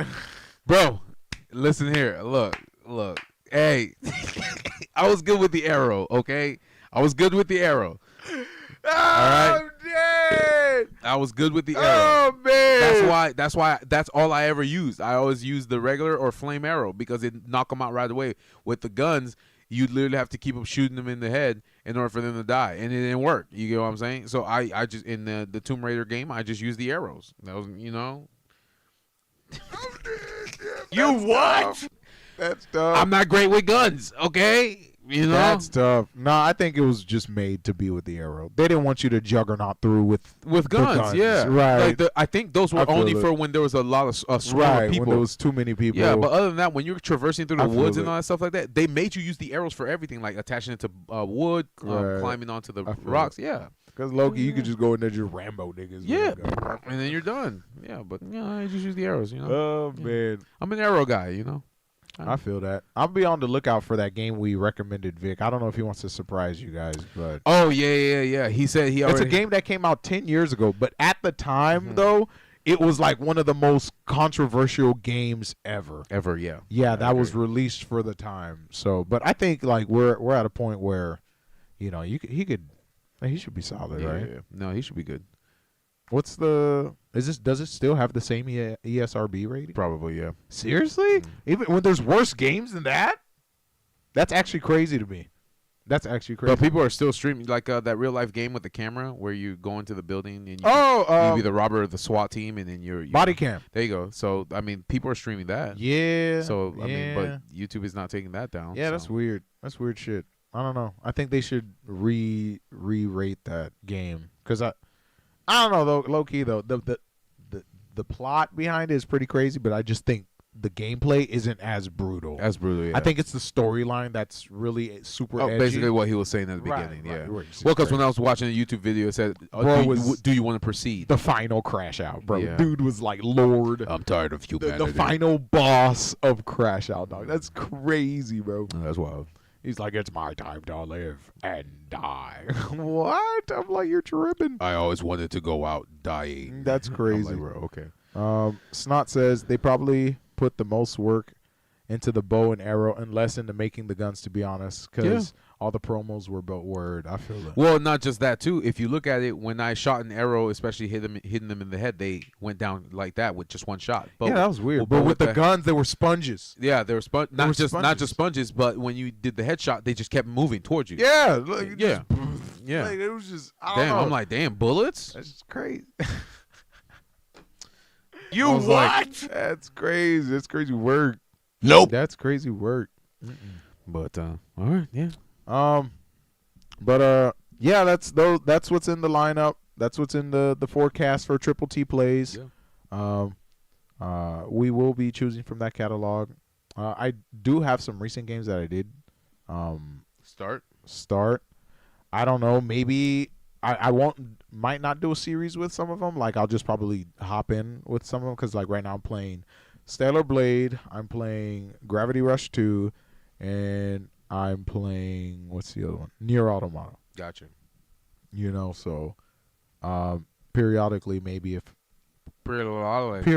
Bro, listen here. Look. Hey, I was good with the arrow, okay? I was good with the arrow. I'm dead. I was good with the arrow. Oh man. That's all I ever used. I always used the regular or flame arrow because it knock them out right away. With the guns, you literally have to keep them shooting them in the head in order for them to die, and it didn't work. You get what I'm saying? So I just in the Tomb Raider game, I just used the arrows. That was You what? That's dumb. I'm not great with guns, okay? You know, That's tough. No, I think it was just made to be with the arrow. They didn't want you to juggernaut through with guns. Yeah, right. Like I think those were I feel only it. for when there was a lot of swarm Right, of people. when there was too many people. Yeah, but other than that, when you're traversing through the I feel woods and it. all that stuff like that, they made you use the arrows for everything, like attaching it to wood, Right. climbing onto the I feel rocks. it. Yeah, Because Loki, you could just go in there just Rambo niggas. with yeah, a gun. and then you're done. Yeah, but I just use the arrows. You know, Oh Yeah. man, I'm an arrow guy. You know. I feel that. I'll be on the lookout for that game we recommended, Vic. I don't know if he wants to surprise you guys, but Oh yeah. He said he already. it's a game that came out 10 years ago. But at the time, Mhm. though, it was like one of the most controversial games ever. ever. Yeah. Yeah, I that was agree. released for the time. So, but I think like we're at a point where, he should be solid, Yeah, right? yeah. No, he should be good. What's does it still have the same ESRB rating? Probably, yeah. Seriously? Mm. Even when there's worse games than that? That's actually crazy to me. That's actually crazy. But people are still streaming like that real life game with the camera where you go into the building and you oh, be the robber of the SWAT team and then you're body cam. There you go. So I mean, people are streaming that. Yeah. So I mean, yeah. but YouTube is not taking that down. Yeah, so. that's weird. That's weird shit. I don't know. I think they should re-rate that game because I don't know though. Low key though, the plot behind it is pretty crazy, but I just think the gameplay isn't as brutal. That's brutal. Yeah. I think it's the storyline that's really super edgy. basically what he was saying at the Right, beginning. right, Yeah. right. It's Well, because when crazy. I was watching a YouTube video, it said, Bro was- do you want to proceed?" the final crash out, bro. Yeah. Dude was like Lord. I'm tired of The humanity. final boss of Crash Out, dog. That's crazy, bro. Oh, that's wild. He's like, it's my time to live and die. What? I'm like, you're tripping. I always wanted to go out dying. That's I'm crazy. like, bro, okay. Snot says they probably put the most work into the bow and arrow and less into making the guns, to be honest, because all the promos were built word. I feel that. Well, not just that too. If you look at it, when I shot an arrow, especially hitting them in the head, they went down like that with just one shot. But yeah, that was weird. but But with the guns, they were sponges. yeah, they were not were just sponges. sponges, but when you did the headshot, they just kept moving towards you. Yeah, like, Yeah. just, Yeah. Like, it was just. I don't Damn, know. I'm like, damn, bullets. That's just crazy. You I was like, that's crazy. That's crazy work. Nope. That's crazy work. But all right, yeah. Yeah, that's what's in the lineup. That's what's in the forecast for Triple T plays. Yeah. We will be choosing from that catalog. I do have some recent games that I did start. I don't know, maybe I might not do a series with some of them. Like I'll just probably hop in with some of them because like right now I'm playing Stellar Blade, I'm playing Gravity Rush 2, and I'm playing what's the other one? Nier Automata. Gotcha. You know, so periodically maybe if Periodically.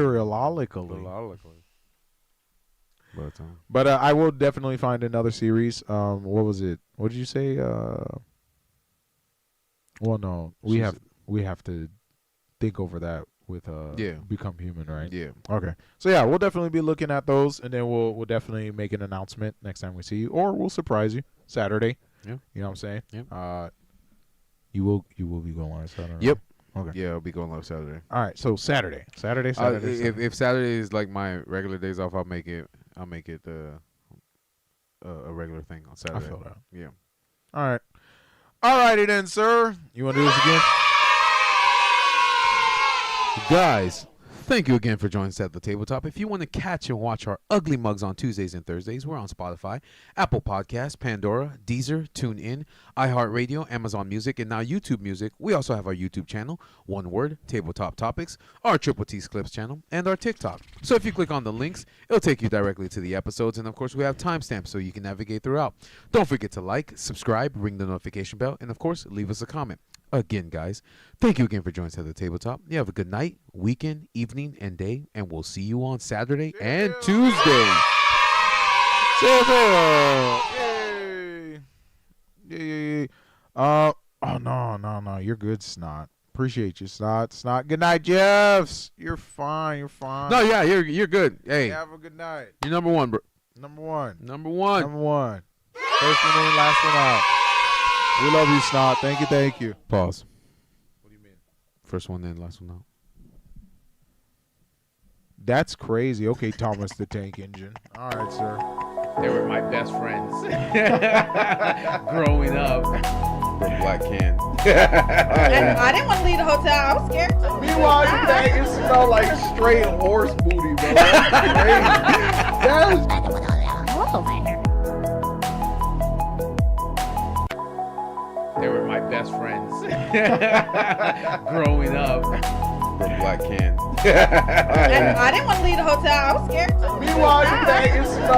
But I will definitely find another series. What was it? What did you say? Well, no, we have to think over that with Become Human, right? Yeah. Okay. So yeah, we'll definitely be looking at those, and then we'll definitely make an announcement next time we see you, or we'll surprise you Saturday. Yeah. You know what I'm saying? Yep. You will be going live Saturday. Yep. Okay. Yeah, I'll be going live Saturday. All right. So Saturday. If Saturday is like my regular days off, I'll make it a regular thing on Saturday. I feel that. Yeah. All right. All righty then, sir. You want to do this again? Guys, thank you again for joining us at the tabletop. If you want to catch and watch our ugly mugs on Tuesdays and Thursdays, we're on Spotify, Apple Podcasts, Pandora, Deezer, TuneIn, iHeartRadio, Amazon Music, and now YouTube Music. We also have our YouTube channel, One Word, Tabletop Topics, our Triple T's Clips channel, and our TikTok. So if you click on the links, it'll take you directly to the episodes, and of course we have timestamps so you can navigate throughout. Don't forget to like, subscribe, ring the notification bell, and of course leave us a comment. Again, guys, thank you again for joining us at the tabletop. You have a good night, weekend, evening, and day, and we'll see you on Saturday and Tuesday. Yay. Yay. Oh, no. You're good, Snot. Appreciate you, Snot. Good night, Jeffs. You're fine. No, yeah, you're good. Hey, Have a good night. you're number one, bro. Number one. Number one. First one in, last one out. We love you, Snot. Thank you. Pause. What do you mean? First one in, last one out. That's crazy. Okay, Thomas the Tank Engine. All right, sir. They were my best friends growing up. From Black Can. And I didn't want to leave the hotel. I was scared too. Meanwhile, you think it smelled like straight horse booty, bro. That's crazy. That's They were my best friends growing up. From Black Can. And I didn't want to leave the hotel. I was scared too. Meanwhile, you think it smelled